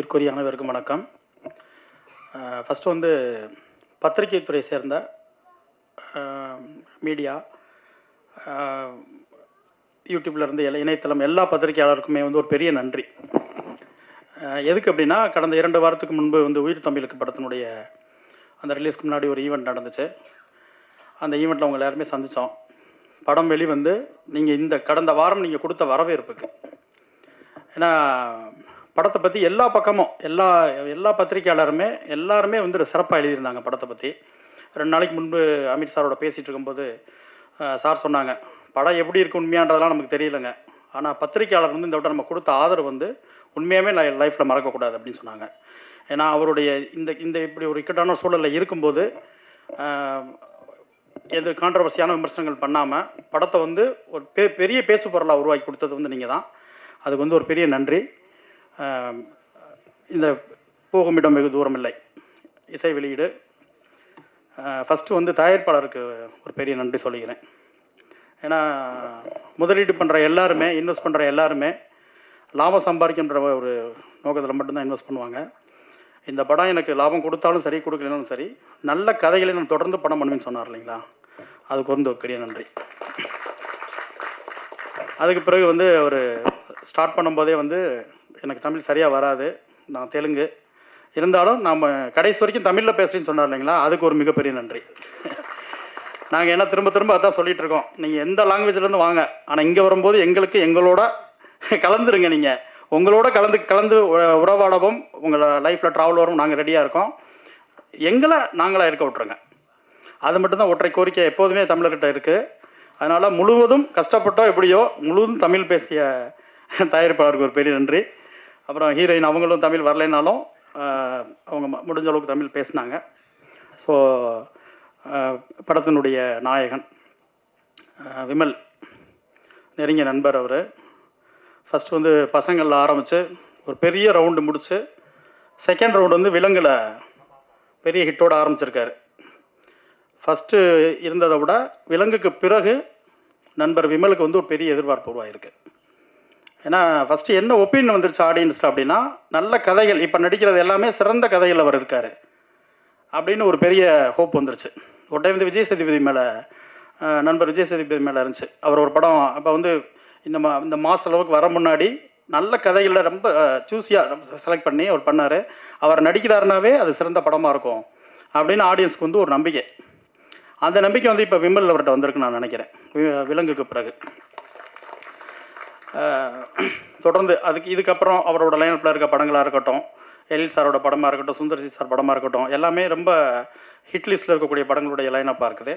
மதிப்பிற்குரிய அனைவருக்கும் வணக்கம். ஃபஸ்ட்டு வந்து பத்திரிகை துறை சேர்ந்த மீடியா, யூடியூப்லேருந்து இணையதளம் எல்லா பத்திரிகையாளருக்குமே வந்து ஒரு பெரிய நன்றி. எதுக்கு அப்படின்னா, கடந்த 2 வாரத்துக்கு முன்பு வந்து உயிர் தமிழுக்கு படத்தினுடைய அந்த ரிலீஸ்க்கு முன்னாடி ஒரு ஈவெண்ட் நடந்துச்சு. அந்த ஈவெண்ட்டில் அவங்க எல்லாருமே சந்தித்தோம். படம் வெளிவந்து நீங்கள் இந்த கடந்த வாரம் நீங்கள் கொடுத்த வரவேற்புக்கு, ஏன்னா படத்தை பற்றி எல்லா பக்கமும் எல்லா பத்திரிகையாளருமே எல்லாருமே வந்து சிறப்பாக எழுதியிருந்தாங்க படத்தை பற்றி. 2 நாளைக்கு முன்பு அமித் சாரோட பேசிகிட்டு இருக்கும்போது சார் சொன்னாங்க, படம் எப்படி இருக்குது உண்மையான்றதெல்லாம் நமக்கு தெரியலைங்க, ஆனால் பத்திரிகையாளர் வந்து இந்த விட நம்ம கொடுத்த ஆதரவு வந்து உண்மையாகவே லைஃப்பில் மறக்கக்கூடாது அப்படின்னு சொன்னாங்க. ஏன்னா அவருடைய இந்த இப்படி ஒரு இக்கட்டான சூழலில் இருக்கும்போது எந்த கான்ட்ரவர்சியான விமர்சனங்கள் பண்ணாமல் படத்தை வந்து ஒரு பெரிய பேசு பொருளாக உருவாக்கி கொடுத்தது வந்து நீங்கள் தான். அதுக்கு வந்து ஒரு பெரிய நன்றி. இந்த போகுமிடம் வெகு தூரம் இல்லை இசை வெளியீடு, ஃபஸ்ட்டு வந்து தயாரிப்பாளருக்கு ஒரு பெரிய நன்றி சொல்லிக்கிறேன். ஏன்னா முதலீடு பண்ணுற எல்லாருமே, இன்வெஸ்ட் பண்ணுற எல்லாருமே லாபம் சம்பாதிக்கின்ற ஒரு நோக்கத்தில் மட்டும்தான் இன்வெஸ்ட் பண்ணுவாங்க. இந்த படம் எனக்கு லாபம் கொடுத்தாலும் சரி, கொடுக்கலனாலும் சரி, நல்ல கதைகளை நான் தொடர்ந்து படம் பண்ணுவேன்னு சொன்னார் இல்லைங்களா, அதுக்கு வந்து ஒரு பெரிய நன்றி. அதுக்கு பிறகு வந்து அவர் ஸ்டார்ட் பண்ணும்போதே வந்து எனக்கு தமிழ் சரியாக வராது, நான் தெலுங்கு, இருந்தாலும் நம்ம கடைசி வரைக்கும் தமிழில் பேசுகிறேன்னு சொன்னார் இல்லைங்களா, அதுக்கு ஒரு மிகப்பெரிய நன்றி. நாங்கள் என்ன திரும்ப அதான் சொல்லிகிட்டு இருக்கோம், நீங்கள் எந்த லாங்குவேஜ்லேருந்து வாங்க, ஆனால் இங்கே வரும்போது எங்களோட கலந்துருங்க. நீங்கள் உங்களோட கலந்து உறவாடவும், உங்களை லைஃப்பில் ட்ராவல் வரும், நாங்கள் ரெடியாக இருக்கோம். நாங்களாக இருக்க விட்ருங்க. அது மட்டும்தான் ஒற்றை கோரிக்கை எப்போதுமே தமிழர்கிட்ட இருக்குது. அதனால் முழுவதும் கஷ்டப்பட்டோ எப்படியோ முழுவதும் தமிழ் பேசிய தயாரிப்பாளருக்கு ஒரு பெரிய நன்றி. அப்புறம் ஹீரோயின் அவங்களும் தமிழ் வரலைனாலும் அவங்க முடிஞ்ச அளவுக்கு தமிழ் பேசினாங்க. ஸோ படத்தினுடைய நாயகன் விமல், நெருங்கிய நண்பர் அவர். ஃபஸ்ட்டு வந்து பசங்களில் ஆரம்பித்து ஒரு பெரிய ரவுண்டு முடித்து செகண்ட் ரவுண்டு வந்து விலங்கில் பெரிய ஹிட்டோடு ஆரம்பிச்சிருக்காரு. ஃபஸ்ட்டு இருந்ததை விட விலங்குக்கு பிறகு நண்பர் விமலுக்கு வந்து ஒரு பெரிய எதிர்பார்ப்பு உருவாயிருக்கு. ஏன்னா ஃபஸ்ட்டு என்ன ஒப்பீனியன் வந்துருச்சு ஆடியன்ஸில் அப்படின்னா, நல்ல கதைகள், இப்போ நடிக்கிறது எல்லாமே சிறந்த கதைகள் அவர் இருக்கார் அப்படின்னு ஒரு பெரிய ஹோப் வந்துருச்சு. ஒரு டைம் வந்து விஜய் சேதுபதி மேலே, நண்பர் விஜய் சேதுபதி மேலே இருந்துச்சு. அவர் ஒரு படம் அப்போ வந்து இந்த மாத அளவுக்கு வர முன்னாடி நல்ல கதைகளில் ரொம்ப சூஸியாக செலக்ட் பண்ணி அவர் பண்ணார். அவர் நடிக்கிறாருனாவே அது சிறந்த படமாக இருக்கும் அப்படின்னு ஆடியன்ஸ்க்கு வந்து ஒரு நம்பிக்கை. அந்த நம்பிக்கை வந்து இப்போ விமல் அவர்கிட்ட வந்திருக்குன்னு நான் நினைக்கிறேன். விலங்குக்கு பிறகு தொடர்ந்து இதுக்கப்புறம் அவரோட லைனப்பில் இருக்க படங்களாக இருக்கட்டும், எழில் சாரோட படமாக இருக்கட்டும், சுந்தர்சி சார் படமாக இருக்கட்டும், எல்லாமே ரொம்ப ஹிட் லிஸ்ட்டில் இருக்கக்கூடிய படங்களுடைய லைனப்பாக இருக்குது.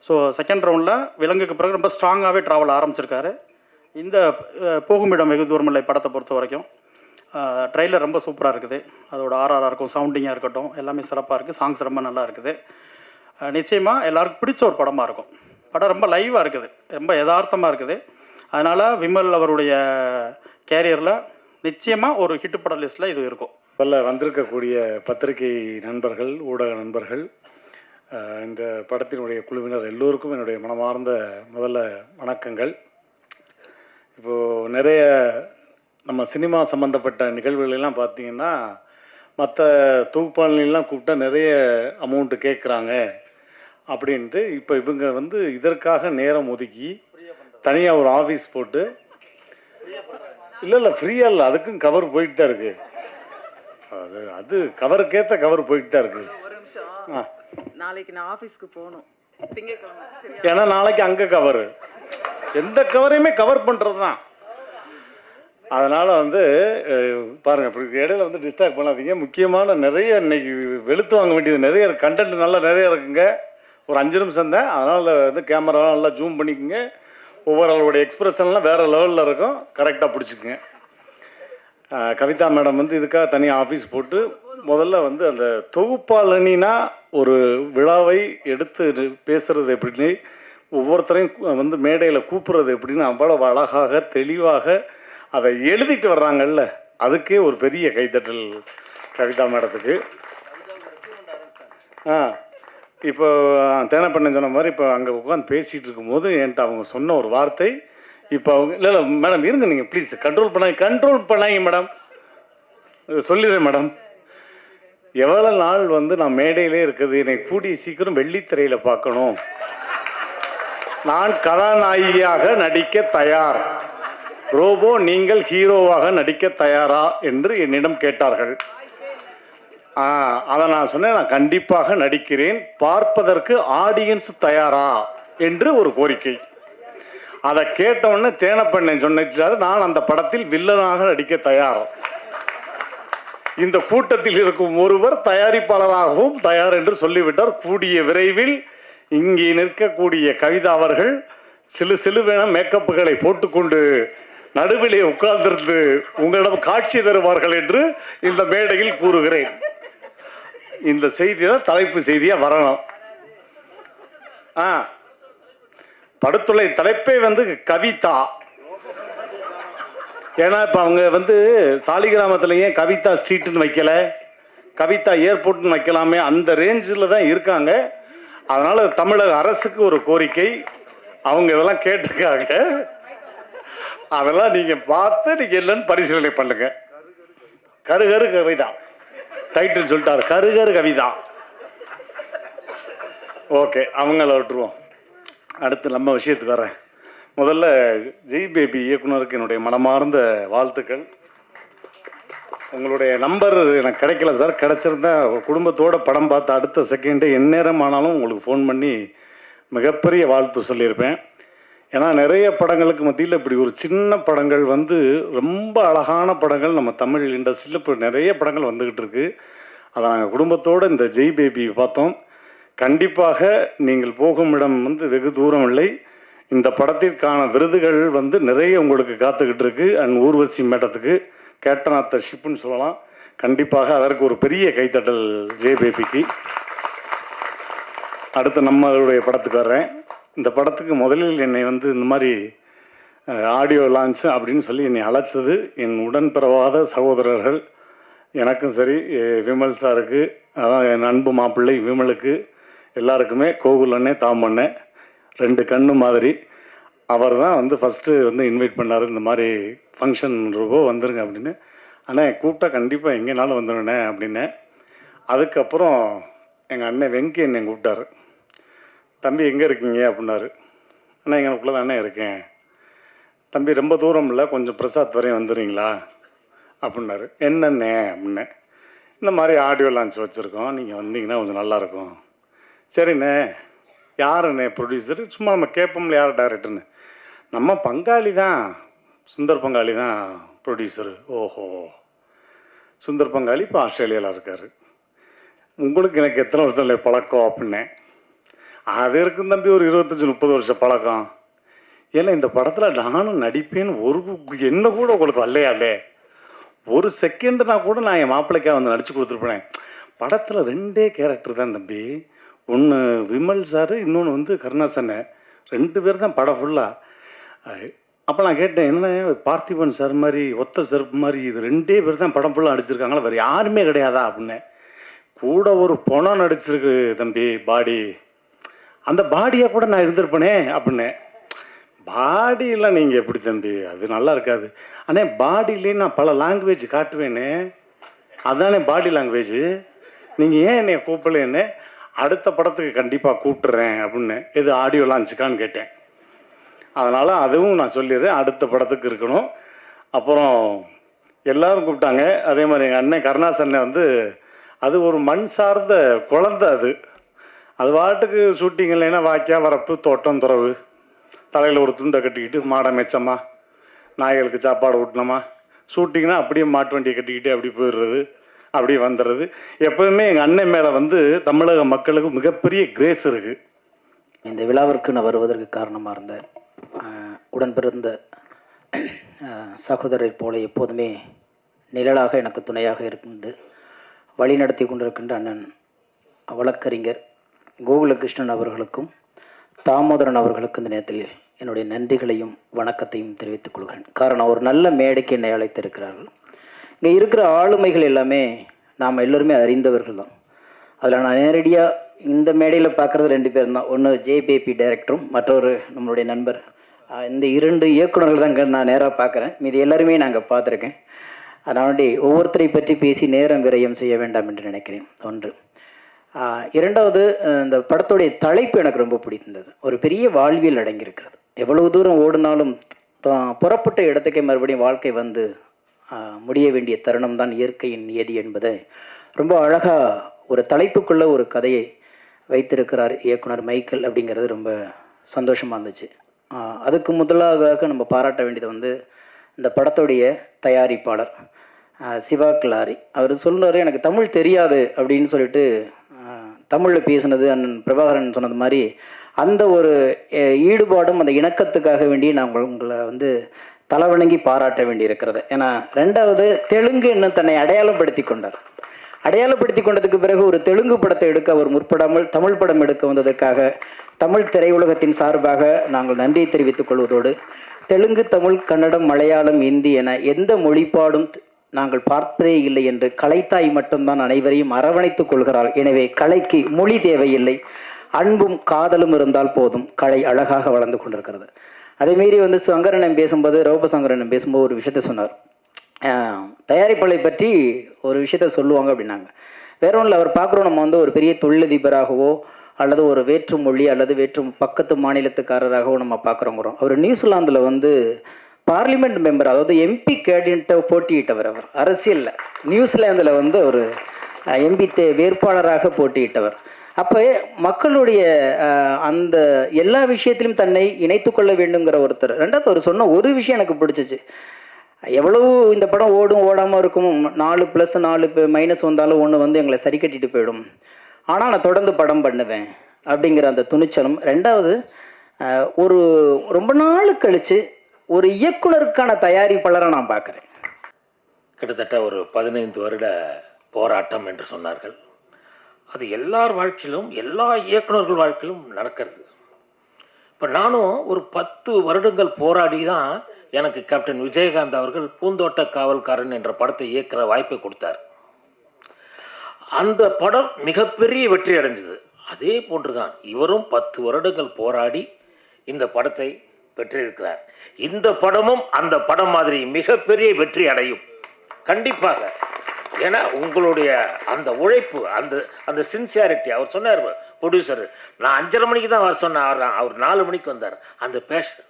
ஸோ செகண்ட் ரவுண்டில் விலங்குக்கு பிறகு ரொம்ப ஸ்ட்ராங்காகவே ட்ராவல் ஆரம்பிச்சிருக்காரு. இந்த போகுமிடம் வெகு தூரமில்லை படத்தை பொறுத்த வரைக்கும் ட்ரெய்லர் ரொம்ப சூப்பராக இருக்குது. அதோட ஆர்ஆராக இருக்கும், சவுண்டிங்காக இருக்கட்டும், எல்லாமே சிறப்பாக இருக்குது. சாங்ஸ் ரொம்ப நல்லா இருக்குது. நிச்சயமாக எல்லாருக்கும் பிடிச்ச ஒரு படமாக இருக்கும். படம் ரொம்ப லைவாக இருக்குது, ரொம்ப யதார்த்தமாக இருக்குது. அதனால் விமல் அவருடைய கேரியரில் நிச்சயமாக ஒரு ஹிட் பட லிஸ்ட்டில் இது இருக்கும். முதல்ல வந்திருக்கக்கூடிய பத்திரிகை நண்பர்கள், ஊடக நண்பர்கள், இந்த படத்தினுடைய குழுவினர் எல்லோருக்கும் என்னுடைய மனமார்ந்த முதல்ல வணக்கங்கள். இப்போது நிறைய நம்ம சினிமா சம்மந்தப்பட்ட நிகழ்வுகளெல்லாம் பார்த்திங்கன்னா, மற்ற தொகுப்பாளர்களெலாம் கூப்பிட்டா நிறைய அமௌண்ட்டு கேட்குறாங்க அப்படின்ட்டு இப்போ இவங்க வந்து இதற்காக நேரம் ஒதுக்கி தனியாக ஒரு ஆஃபீஸ் போட்டு, இல்லை ஃப்ரீயாக இல்லை, அதுக்கும் கவர் போயிட்டு தான் இருக்குது. அது கவருக்கேற்ற கவர் போயிட்டு தான் இருக்குது. நாளைக்கு நான் ஆஃபீஸ்க்கு போகணும், ஏன்னா நாளைக்கு அங்கே கவர், எந்த கவரையுமே கவர் பண்ணுறது தான். அதனால் வந்து பாருங்கள், இப்படி இடையில வந்து டிஸ்ட்ராக்ட் பண்ணாதீங்க. முக்கியமான நிறைய இன்றைக்கி வெளுத்து வாங்க வேண்டியது நிறைய கண்டென்ட் நல்லா நிறைய இருக்குங்க. ஒரு 5 நிமிஷம் தான், அதனால் வந்து கேமராலாம் நல்லா ஜூம் பண்ணிக்கோங்க. ஒவ்வொரு ஆளுடைய எக்ஸ்பிரஷன்லாம் வேறு லெவலில் இருக்கும், கரெக்டாக பிடிச்சிக்குங்க. கவிதா மேடம் வந்து இதுக்காக தனியாக ஆஃபீஸ் போட்டு முதல்ல வந்து அந்த தொகுப்பாளனினா ஒரு விழாவை எடுத்து பேசுகிறது எப்படின்னு, ஒவ்வொருத்தரையும் வந்து மேடையில் கூப்பிட்றது எப்படின்னு அவ்வளவு அழகாக தெளிவாக அதை எழுதிட்டு வர்றாங்கல்ல, அதுக்கே ஒரு பெரிய கைத்தட்டல் கவிதா மேடத்துக்கு. இப்போ தேனப்பண்ணன் சொன்ன மாதிரி இப்போ அங்கே உட்காந்து பேசிகிட்டு இருக்கும்போது என்கிட்ட அவங்க சொன்ன ஒரு வார்த்தை, இப்போ அவங்க இல்லை மேடம் இருங்க, நீங்கள் ப்ளீஸ் கண்ட்ரோல் பண்ணாங்க மேடம், சொல்லிடுறேன் மேடம். எவ்வளோ நாள் வந்து நான் மேடையிலே இருக்குது, என்னை கூடிய சீக்கிரம் வெள்ளித்திரையில் பார்க்கணும், நான் கதாநாயகியாக நடிக்க தயார், ரோபோ நீங்கள் ஹீரோவாக நடிக்க தயாரா என்று என்னிடம் கேட்டார்கள். அதை நான் சொன்னேன், நான் கண்டிப்பாக நடிக்கிறேன், பார்ப்பதற்கு ஆடியன்ஸ் தயாரா என்று ஒரு கோரிக்கை. அதை கேட்டவுடனே தேனப்பண்ணன் சொன்னார், நான் அந்த படத்தில் வில்லனாக நடிக்க தயார். இந்த கூட்டத்தில் இருக்கும் ஒருவர் தயாரிப்பாளராகவும் தயார் என்று சொல்லிவிட்டார். கூடிய விரைவில் இங்கே நிற்கக்கூடிய கவிதா அவர்கள் சிலுவென மேக்கப்புகளை போட்டுக்கொண்டு நடுவிலே உட்கார்ந்திருந்து உங்களிடம் காட்சி தருவார்கள் என்று இந்த மேடையில் கூறுகிறேன். இந்த செய்தி தான் தலைப்பு செய்தியா வரணும். படத்துறை தலைப்பே வந்து கவிதா. ஏன்னா இப்போ அவங்க வந்து சாலிகிராமத்தில் ஏன் கவிதா ஸ்ட்ரீட்டுன்னு வைக்கல, கவிதா ஏர்போர்ட்னு வைக்கலாமே, அந்த ரேஞ்சில் தான் இருக்காங்க. அதனால் தமிழக அரசுக்கு ஒரு கோரிக்கை, அவங்க இதெல்லாம் கேட்டிருக்காங்க, அதெல்லாம் நீங்கள் பார்த்து நீங்கள் என்னன்னு பரிசீலனை பண்ணுங்க. கருகரு கவிதா டைட்டில் சொல்லிட்டார், கருகரு கவிதா. ஓகே, அவங்கள விட்டுருவோம். அடுத்து நம்ம விஷயத்துக்கு வரேன். முதல்ல ஜெய் பேபி இயக்குனருக்கு என்னுடைய மனமார்ந்த வாழ்த்துக்கள். உங்களுடைய நம்பர் எனக்கு கிடைக்கல சார், கிடச்சிருந்தா குடும்பத்தோடு படம் பார்த்து அடுத்த செகண்டே எந்நேரம் ஆனாலும் உங்களுக்கு ஃபோன் பண்ணி மிகப்பெரிய வாழ்த்து சொல்லியிருப்பேன். ஏன்னா நிறைய படங்களுக்கு மத்தியில் இப்படி ஒரு சின்ன படங்கள் வந்து ரொம்ப அழகான படங்கள் நம்ம தமிழ் இண்டஸ்ட்ரியில் இப்போ நிறைய படங்கள் வந்துக்கிட்டு இருக்கு. அதை நாங்கள் குடும்பத்தோடு இந்த ஜெய் பேபி பார்த்தோம். கண்டிப்பாக நீங்கள் போகும் இடம் வந்து வெகு தூரம் இல்லை. இந்த படத்திற்கான விருதுகள் வந்து நிறைய உங்களுக்கு காத்துக்கிட்டு இருக்கு. அண்ட் ஊர்வசி மேடத்துக்கு கேப்டன் ஆஃப் த ஷிப்புன்னு சொல்லலாம். கண்டிப்பாக அதற்கு ஒரு பெரிய கைத்தட்டல் ஜெய் பேபிக்கு. அடுத்து நம்மளுடைய படத்துக்கு வர்றேன். இந்த படத்துக்கு முதலில் என்னை வந்து இந்த மாதிரி ஆடியோ லான்ச் அப்படின்னு சொல்லி என்னை அழைச்சது என் உடன்பிறவாத சகோதரர்கள். எனக்கும் சரி, விமல் சாருக்கு, அதான் என் அன்பு மாப்பிள்ளை விமலுக்கு, எல்லாருக்குமே கோகுல் அண்ணே தாமண்ணே 2 கண்ணு மாதிரி. அவர் தான் வந்து ஃபஸ்ட்டு வந்து இன்வைட் பண்ணார், இந்த மாதிரி ஃபங்க்ஷன் ரூபோ வந்துருங்க அப்படின்னு. ஆனால் கூப்பிட்டா கண்டிப்பாக எங்கேனாலும் வந்துடுண்ணே அப்படின்னு. அதுக்கப்புறம் எங்கள் அண்ணன் வெங்கி என்னை கூப்பிட்டாரு. தம்பி எங்கே இருக்கீங்க அப்படின்னாரு. அண்ணா எங்களுக்குள்ளே தானே இருக்கேன். தம்பி ரொம்ப தூரம் இல்லை, கொஞ்சம் பிரசாத் வரையும் வந்துடுறீங்களா அப்படின்னாரு. என்னண்ணே அப்படின்னேன். இந்த மாதிரி ஆடியோ லான்ச் வச்சுருக்கோம், நீங்கள் வந்தீங்கன்னா கொஞ்சம் நல்லாயிருக்கும். சரிண்ணே, யாருண்ணே ப்ரொடியூசரு? சும்மா நம்ம கேட்போம்ல யார் டைரக்டர்னு. நம்ம பங்காளி தான், சுந்தர் பங்காளி தான் ப்ரொடியூசரு. ஓஹோ, சுந்தர் பங்காளி இப்போ ஆஸ்திரேலியாவில் இருக்கார். உங்களுக்கு எனக்கு எத்தனை வருஷம் இல்லை பழக்கம் அப்படின்னேன். அது இருக்கும் தம்பி, ஒரு 25-30 வருஷம் பழக்கம். ஏன்னா இந்த படத்தில் நானும் நடிப்பேன்னு என்ன கூட உங்களுக்கு வரலையாலே, ஒரு செகண்டுனா கூட நான் என் மாப்பிள்ளைக்காக வந்து நடித்து கொடுத்துருப்பேன். படத்தில் 2 கேரக்டர் தான் தம்பி. ஒன்று விமல் சார், இன்னொன்று வந்து கருணாசனை. 2 பேர் தான் படம் ஃபுல்லாக. அப்போ நான் கேட்டேன், என்ன பார்த்திபன் சார் மாதிரி ஒத்த செருப்பு மாதிரி இது 2 பேர் தான் படம் ஃபுல்லாக நடிச்சிருக்காங்களா, வேறு யாருமே கிடையாதா அப்படின்னு. கூட ஒரு பொணம் நடிச்சிருக்கு தம்பி, பாடி. அந்த பாடியாக கூட நான் இருந்திருப்பேனே அப்படின்னு. பாடியெல்லாம் நீங்கள் எப்படி தம்பி, அது நல்லா இருக்காது. ஆனால் பாடியிலே நான் பல லாங்குவேஜ் காட்டுவேனே, அதுதானே பாடி லாங்குவேஜ். நீங்கள் ஏன் என்னை கூப்பிடலேன்னு. அடுத்த படத்துக்கு கண்டிப்பாக கூப்பிட்டுறேன் அப்படின்னு. எது ஆடியோ லான்ச்சுக்கான்னு கேட்டேன். அதனால் அதுவும் நான் சொல்லிடுறேன், அடுத்த படத்துக்கு இருக்கணும். அப்புறம் எல்லோரும் கூப்பிட்டாங்க. அதே மாதிரி எங்கள் அண்ணன் கருணாசன்னை வந்து அது ஒரு மண் சார்ந்த குழந்தை. அது பாட்டுக்கு ஷூட்டிங் இல்லைன்னா வாக்கியா வரப்பு தோட்டம் துறவு, தலையில் ஒரு துண்டை கட்டிக்கிட்டு மாடை மெச்சமா, நாய்களுக்கு சாப்பாடு ஊட்டினோமா, ஷூட்டிங்னா அப்படியே மாட்டு வண்டியை கட்டிக்கிட்டு அப்படி போயிடுறது, அப்படி வந்துடுறது. எப்போவுமே எங்கள் அண்ணன் மேலே வந்து தமிழக மக்களுக்கு மிகப்பெரிய கிரேஸ் இருக்குது. இந்த விழாவிற்கு நான் வருவதற்கு காரணமாக இருந்த உடன் பிறந்த சகோதரரை போல எப்போதுமே நிழலாக எனக்கு துணையாக இருந்து வழி நடத்தி கொண்டிருக்கின்ற அண்ணன் வழக்கறிஞர் கோகுலகிருஷ்ணன் அவர்களுக்கும் தாமோதரன் அவர்களுக்கும் இந்த நேரத்தில் என்னுடைய நன்றிகளையும் வணக்கத்தையும் தெரிவித்துக் கொள்கிறேன். காரணம், ஒரு நல்ல மேடைக்கு என்னை அழைத்திருக்கிறார்கள். இங்கே இருக்கிற ஆளுமைகள் எல்லாமே நாம் எல்லோருமே அறிந்தவர்கள் தான். அதில் நான் நேரடியாக இந்த மேடையில் பார்க்குறது 2 பேர் தான். ஒன்று ஜெய் பேபி டைரக்டரும், மற்றொரு நம்மளுடைய நண்பர். இந்த 2 இயக்குநர்கள் தான் நான் நேராக பார்க்குறேன். மீது எல்லாருமே நாங்கள் பார்த்துருக்கேன். அதனால ஒவ்வொருத்தரை பற்றி பேசி நேரம் விரயம் செய்ய வேண்டாம் என்று நினைக்கிறேன். ஒன்று. இரண்டாவது, இந்த படத்துடைய தலைப்பு எனக்கு ரொம்ப பிடித்திருந்தது. ஒரு பெரிய வாழ்வியல் அடங்கியிருக்கிறது. எவ்வளவு தூரம் ஓடினாலும் புறப்பட்ட இடத்துக்கே மறுபடியும் வாழ்க்கை வந்து முடிய வேண்டிய தருணம் தான் இயற்கையின் நியதி என்பதை ரொம்ப அழகாக ஒரு தலைப்புக்குள்ளே ஒரு கதையை வைத்திருக்கிறார் இயக்குனர் மைக்கேல். அப்படிங்கிறது ரொம்ப சந்தோஷமாக இருந்துச்சு. அதுக்கு முதலாக நம்ம பாராட்ட வேண்டியது வந்து இந்த படத்துடைய தயாரிப்பாளர் சிவா கிலாரி. அவர் சொன்னார், எனக்கு தமிழ் தெரியாது அப்படின்னு சொல்லிட்டு தமிழில் பேசினது அண்ணன் பிரபாகரன் சொன்னது மாதிரி அந்த ஒரு ஈடுபாடும் அந்த இணக்கத்துக்காக வேண்டி நான் உங்களை வந்து தலைவணங்கி பாராட்ட வேண்டி இருக்கிறது. ஏன்னா ரெண்டாவது, தெலுங்கு இன்னும் தன்னை அடையாளப்படுத்தி கொண்டார். அடையாளப்படுத்தி கொண்டதுக்கு பிறகு ஒரு தெலுங்கு படத்தை எடுக்க அவர் முற்படாமல் தமிழ் படம் எடுக்க வந்ததற்காக தமிழ் திரையுலகத்தின் சார்பாக நாங்கள் நன்றியை தெரிவித்துக் கொள்வதோடு, தெலுங்கு, தமிழ், கன்னடம், மலையாளம், இந்தி என எந்த மொழிப்பாடும் நாங்கள் பார்ப்பதே இல்லை என்று கலைத்தாய் மட்டும்தான் அனைவரையும் அரவணைத்துக் கொள்கிறாள். எனவே கலைக்கு மொழி தேவையில்லை, அன்பும் காதலும் இருந்தால் போதும், கலை அழகாக வளர்ந்து கொண்டிருக்கிறது. அதேமாரி வந்து சங்கரனம் பேசும்போது, ரௌபசங்கரனம் பேசும்போது ஒரு விஷயத்த சொன்னார். தயாரிப்பாளை பற்றி ஒரு விஷயத்த சொல்லுவாங்க அப்படின்னாங்க. வேற ஒன்றில் அவர் பார்க்குறோம், நம்ம வந்து ஒரு பெரிய தொழிலதிபராகவோ அல்லது ஒரு வேற்று மொழி அல்லது வேற்று பக்கத்து மாநிலத்துக்காரராகவோ நம்ம பார்க்குறோங்கிறோம். அவர் நியூசிலாந்தில் வந்து பார்லிமெண்ட் மெம்பர், அதாவது எம்பி கேண்டிடேட்டை போட்டியிட்டவர். அவர் அரசியலில் நியூசிலாந்தில் வந்து ஒரு எம்பி வேட்பாளராக போட்டியிட்டவர். அப்போ மக்களுடைய அந்த எல்லா விஷயத்திலும் தன்னை இணைத்து கொள்ள வேண்டுங்கிற ஒருத்தர். ரெண்டாவது அவர் சொன்ன ஒரு விஷயம் எனக்கு பிடிச்சிச்சு. எவ்வளவு இந்த படம் ஓடும் ஓடாமல் இருக்கும், 4+4 வந்தாலும் ஒன்று வந்து எங்களை சரி கட்டிட்டு போயிடும், ஆனால் நான் தொடர்ந்து படம் பண்ணுவேன் அப்படிங்கிற அந்த துணிச்சலும். ரெண்டாவது, ஒரு ரொம்ப நாள் கழித்து ஒரு இயக்குனருக்கான தயாரிப்பாளரை நான் பார்க்குறேன். கிட்டத்தட்ட ஒரு 15 வருட போராட்டம் என்று சொன்னார்கள். அது எல்லார் வாழ்க்கையிலும், எல்லா இயக்குனர்கள் வாழ்க்கையிலும் நடக்கிறது. இப்போ நானும் ஒரு 10 வருடங்கள் போராடி தான் எனக்கு கேப்டன் விஜயகாந்த் அவர்கள் பூந்தோட்ட காவல்காரன் என்ற படத்தை இயக்குற வாய்ப்பை கொடுத்தார். அந்த படம் மிகப்பெரிய வெற்றி அடைஞ்சது. அதே போன்று தான் இவரும் 10 வருடங்கள் போராடி இந்த படத்தை பெற்றிருக்கிறார். இந்த படமும் அந்த படம் மாதிரி மிகப்பெரிய வெற்றி அடையும் கண்டிப்பாக. ஏன்னா உங்களுடைய அந்த உழைப்பு, அந்த சின்சியாரிட்டி. அவர் சொன்னார் ப்ரொடியூசர், நான் 5:30 மணிக்கு தான் வர சொன்னேன், அவர் 4 மணிக்கு வந்தார். அந்த பேஷன்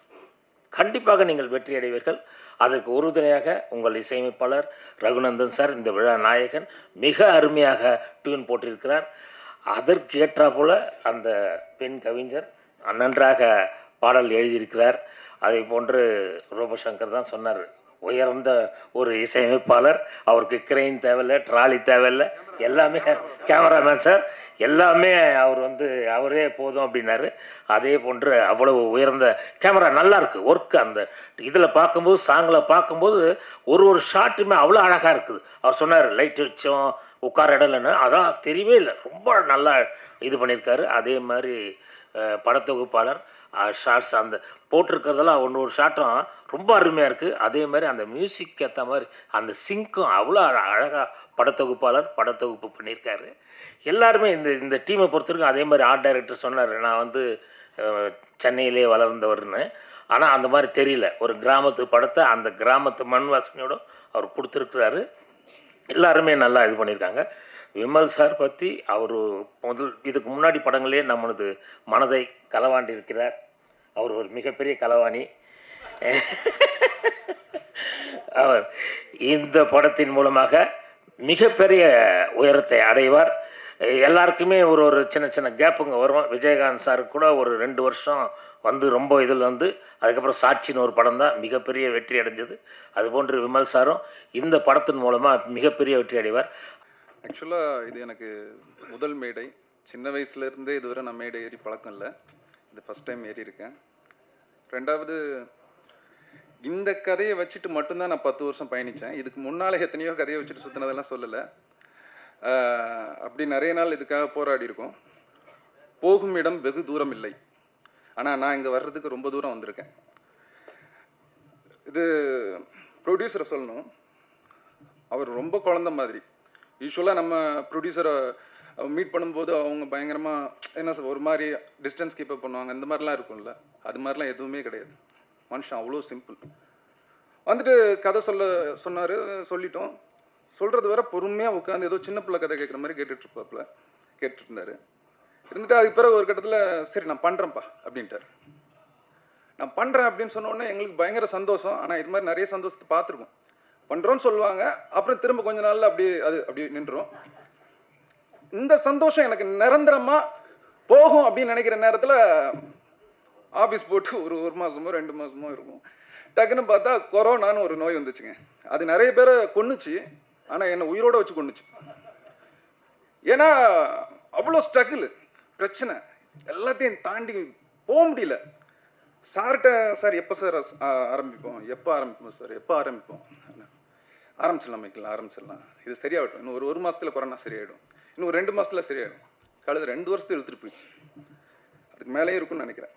கண்டிப்பாக நீங்கள் வெற்றி அடைவீர்கள். அதற்கு உறுதுணையாக உங்கள் இசையமைப்பாளர் ரகுநந்தன் சார், இந்த விழா நாயகன், மிக அருமையாக டியூன் போட்டிருக்கிறார். அதற்கு ஏற்றா போல் அந்த பெண் கவிஞர் நன்றாக பாடல் எழுதியிருக்கிறார். அதை போன்று ரூபசங்கர் தான் சொன்னார், உயர்ந்த ஒரு இசையமைப்பாளர், அவருக்கு கிரெயின் தேவையில்லை, ட்ராலி தேவையில்லை, எல்லாமே கேமராமேன் சார், எல்லாமே அவர் வந்து அவரே போதும் அப்படின்னாரு. அதே போன்று அவ்வளவு உயர்ந்த கேமரா, நல்லா இருக்குது ஒர்க்கு. அந்த இதில் பார்க்கும்போது, சாங்கில் பார்க்கும்போது ஒரு ஷாட்டுமே அவ்வளோ அழகாக இருக்குது. அவர் சொன்னார், லைட் வச்சோம் உட்கார இடம் இல்லைன்னு, அதான் தெரியவே இல்லை, ரொம்ப நல்லா இது பண்ணியிருக்காரு. அதே மாதிரி படத்தொகுப்பாளர் ஷார்ட்ஸ் அந்த போட்டிருக்கிறதெல்லாம் ஒரு ஷாட்டும் ரொம்ப அருமையாக இருக்குது. அதே மாதிரி அந்த மியூசிக் ஏற்ற மாதிரி அந்த சிங்க்கும் அவ்வளோ அழகாக படத்தொகுப்பு பண்ணியிருக்காரு. எல்லாருமே இந்த டீமை பொறுத்தவரைக்கும். அதே மாதிரி ஆர்ட் டைரக்டர் சொன்னார், நான் வந்து சென்னையிலே வளர்ந்தவர்னு, ஆனால் அந்த மாதிரி தெரியல, ஒரு கிராமத்து படத்தை அந்த கிராமத்து மண் வாசனையோடு அவர் கொடுத்துருக்குறாரு. எல்லாருமே நல்லா இது பண்ணியிருக்காங்க. விமல் சார் பற்றி அவர் இதுக்கு முன்னாடி படங்களே நம்மளது மனதை களவாண்டி இருக்கிறார். அவர் ஒரு மிகப்பெரிய களவாணி. அவர் இந்த படத்தின் மூலமாக மிகப்பெரிய உயரத்தை அடைவார். எல்லாருக்குமே ஒரு சின்ன கேப்புங்க வரும். விஜயகாந்த் சார் கூட ஒரு 2 வருஷம் வந்து ரொம்ப இதில் வந்து, அதுக்கப்புறம் சாட்சின்னு ஒரு படம் தான் மிகப்பெரிய வெற்றி அடைஞ்சது. அதுபோன்று விமல் சாரும் இந்த படத்தின் மூலமாக மிகப்பெரிய வெற்றி அடைவார். ஆக்சுவலாக இது எனக்கு முதல் மேடை. சின்ன வயசுலேருந்தே இதுவரை நான் மேடை ஏறி பழக்கம் இல்லை, இது ஃபஸ்ட் டைம் ஏறி இருக்கேன். ரெண்டாவது, இந்த கதையை வச்சுட்டு மட்டும்தான் நான் 10 வருஷம் பயணித்தேன். இதுக்கு முன்னால் எத்தனையோ கதையை வச்சுட்டு சுற்றினதெல்லாம் சொல்லலை. அப்படி நிறைய நாள் இதுக்காக போராடி இருக்கோம். போகும் இடம் வெகு தூரம் இல்லை, ஆனால் நான் இங்கே வர்றதுக்கு ரொம்ப தூரம் வந்திருக்கேன். இது ப்ரொடியூசரை சொல்லணும், அவர் ரொம்ப குழந்த மாதிரி. யூஸ்வலாக நம்ம ப்ரொடியூசரை மீட் பண்ணும்போது அவங்க பயங்கரமாக என்ன ஒரு மாதிரி டிஸ்டன்ஸ் கீப்பப் பண்ணுவாங்க, இந்த மாதிரிலாம் இருக்கும்ல, அது மாதிரிலாம் எதுவுமே கிடையாது. மனுஷன் அவ்வளோ சிம்பிள். வந்துட்டு கதை சொன்னார். சொல்லிட்டோம். சொல்கிறது வர பொறுமையாக உட்காந்து ஏதோ சின்ன பிள்ளை கதை கேட்குற மாதிரி கேட்டுட்டு இருந்தார். இருந்துட்டு அதுக்கு பிறகு ஒரு கட்டத்தில் சரி நான் பண்ணுறேன்ப்பா அப்படின்ட்டார். நான் பண்ணுறேன் அப்படின்னு சொன்னோடனே எங்களுக்கு பயங்கர சந்தோஷம். ஆனால் இது மாதிரி நிறைய சந்தோஷத்தை பார்த்துருக்கோம். பண்ணுறோன்னு சொல்லுவாங்க, அப்புறம் திரும்ப கொஞ்ச நாளில் அப்படி நின்றுரும். இந்த சந்தோஷம் எனக்கு நிரந்தரமாக போகும் அப்படின்னு நினைக்கிற நேரத்தில் ஆஃபீஸ் போட்டு ஒரு மாதமோ 2 மாதமோ இருக்கும். டக்குன்னு பார்த்தா கொரோனான்னு ஒரு நோய் வந்துச்சுங்க. அது நிறைய பேரை கொன்னுச்சு, ஆனால் என்னை உயிரோட வச்சு கொன்னுச்சு. ஏன்னா அவ்வளோ ஸ்ட்ரகிள், பிரச்சனை எல்லாத்தையும் தாண்டி போக முடியல. சார்கிட்ட சார் எப்போ சார் ஆரம்பிப்போம் சார், எப்போ ஆரம்பிப்போம்? ஆரம்பிச்சிடலாம் மைக்கேல், ஆரம்பிச்சிடலாம். இது சரியாகட்டும். இன்னும் ஒரு மாதத்தில் கொரோனா சரியாயிடும், இன்னும் 2 மாதத்தில் சரியாயிடும். கழுது 2 வருஷத்தை இழுத்துட்டு போயிடுச்சு. அதுக்கு மேலேயே இருக்கும்னு நினைக்கிறேன்.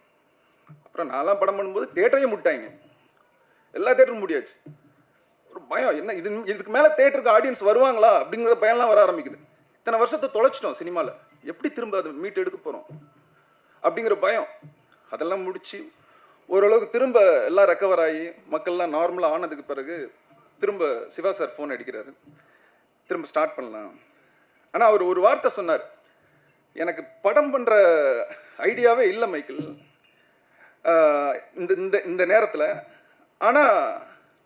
அப்புறம் நான்லாம் படம் பண்ணும்போது தேட்டரையும் முட்டாங்க, எல்லா தேட்டரும் முடியாச்சு. ஒரு பயம், என்ன இதுக்கு மேலே தேட்டருக்கு ஆடியன்ஸ் வருவாங்களா அப்படிங்கிற பயம்லாம் வர ஆரம்பிக்குது. இத்தனை வருஷத்தை தொலைச்சிட்டோம் சினிமாவில், எப்படி திரும்ப அதை மீட் எடுக்க போகிறோம் அப்படிங்கிற பயம். அதெல்லாம் முடித்து ஓரளவுக்கு திரும்ப எல்லாம் ரெக்கவர் ஆகி மக்கள்லாம் நார்மலாக ஆனதுக்கு பிறகு திரும்ப சிவா சார் ஃபோன் அடிக்கிறாரு, திரும்ப ஸ்டார்ட் பண்ணலாம். ஆனால் அவர் ஒரு வார்த்தை சொன்னார், எனக்கு படம் பண்ணுற ஐடியாவே இல்லை மைக்கேல் இந்த நேரத்தில், ஆனால்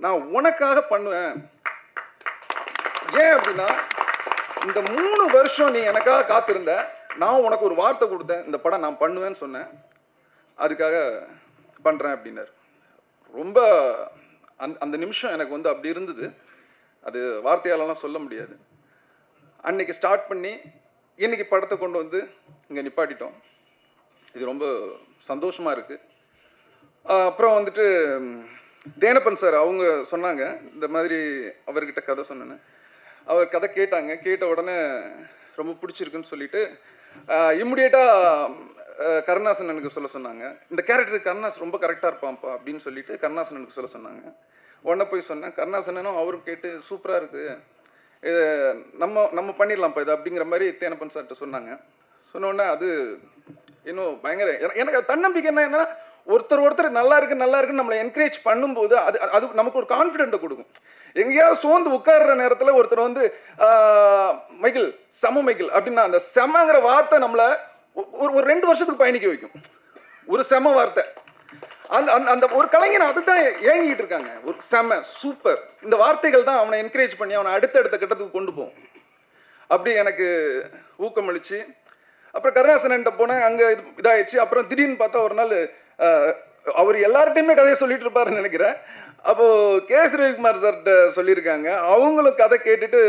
நான் உனக்காக பண்ணுவேன். ஏன் அப்படின்னா இந்த 3 வருஷம் நீ எனக்காக காத்திருந்த, நான் உனக்கு ஒரு வார்த்தை கொடுத்தேன், இந்த படம் நான் பண்ணுவேன்னு சொன்னேன், அதுக்காக பண்ணுறேன் அப்படின்னாரு. ரொம்ப அந்த நிமிஷம் எனக்கு வந்து அப்படி இருந்தது. அது வார்த்தையாலலாம் சொல்ல முடியாது. அன்னைக்கு ஸ்டார்ட் பண்ணி இன்னைக்கு படத்தை கொண்டு வந்து இங்கே நிப்பாட்டிட்டோம். இது ரொம்ப சந்தோஷமாக இருக்குது. அப்புறம் வந்துட்டு தேனப்பன் சார் அவங்க சொன்னாங்க, இந்த மாதிரி அவர்கிட்ட கதை சொன்னேன்னு. அவர் கதை கேட்ட உடனே ரொம்ப பிடிச்சிருக்குன்னு சொல்லிட்டு இம்மிடியேட்டாக கருணாசன் எனக்கு சொல்ல சொன்னாங்க. இந்த கேரக்டருக்கு கருணாசன் ரொம்ப கரெக்டாக இருப்பான்ப்பா அப்படின்னு சொல்லிட்டு கருணாசன் எனக்கு சொல்ல சொன்னாங்க. உடனே போய் சொன்னேன். கருணாசனும் அவரும் கேட்டு சூப்பராக இருக்குது, இது நம்ம பண்ணிடலாம்ப்பா இது அப்படிங்கிற மாதிரி தேனப்பன் சார்கிட்ட சொன்னாங்க. சொன்னோடனே அது இன்னும் பயங்கர எனக்கு தன்னம்பிக்கை என்னன்னா, ஒருத்தர் நல்லா இருக்குன்னு நம்மளை என்கரேஜ் பண்ணும்போது அது நமக்கு ஒரு கான்ஃபிடென்ட்டை கொடுக்கும். எங்கேயாவது சோர்ந்து உட்கார்ற நேரத்தில் ஒருத்தர் வந்து மைக்கேல் மைக்கேல் அப்படின்னா அந்த செமங்கிற வார்த்தை நம்மளை ஒரு 2 வருஷத்துக்கு பயணிக்க வைக்கும். ஒரு செம வார்த்தை, அந்த ஒரு கலைஞர் அதுதான் ஏங்கிட்டு இருக்காங்க. ஒரு செம சூப்பர், இந்த வார்த்தைகள் தான் அவனை என்கரேஜ் பண்ணி அவனை அடுத்த கட்டத்துக்கு கொண்டு போகும். அப்படி எனக்கு ஊக்கமளிச்சு அப்புறம் கருணாசன்கிட்ட போனேன். அங்கே இதாகிடுச்சு. அப்புறம் திடீர்னு பார்த்தா ஒரு நாள் அவர் எல்லார்ட்டையுமே கதையை சொல்லிட்டு இருப்பாருன்னு நினைக்கிறேன். அப்போது கே.எஸ். ரவிக்குமார் சார்கிட்ட சொல்லியிருக்காங்க. அவங்களும் கதை கேட்டுட்டு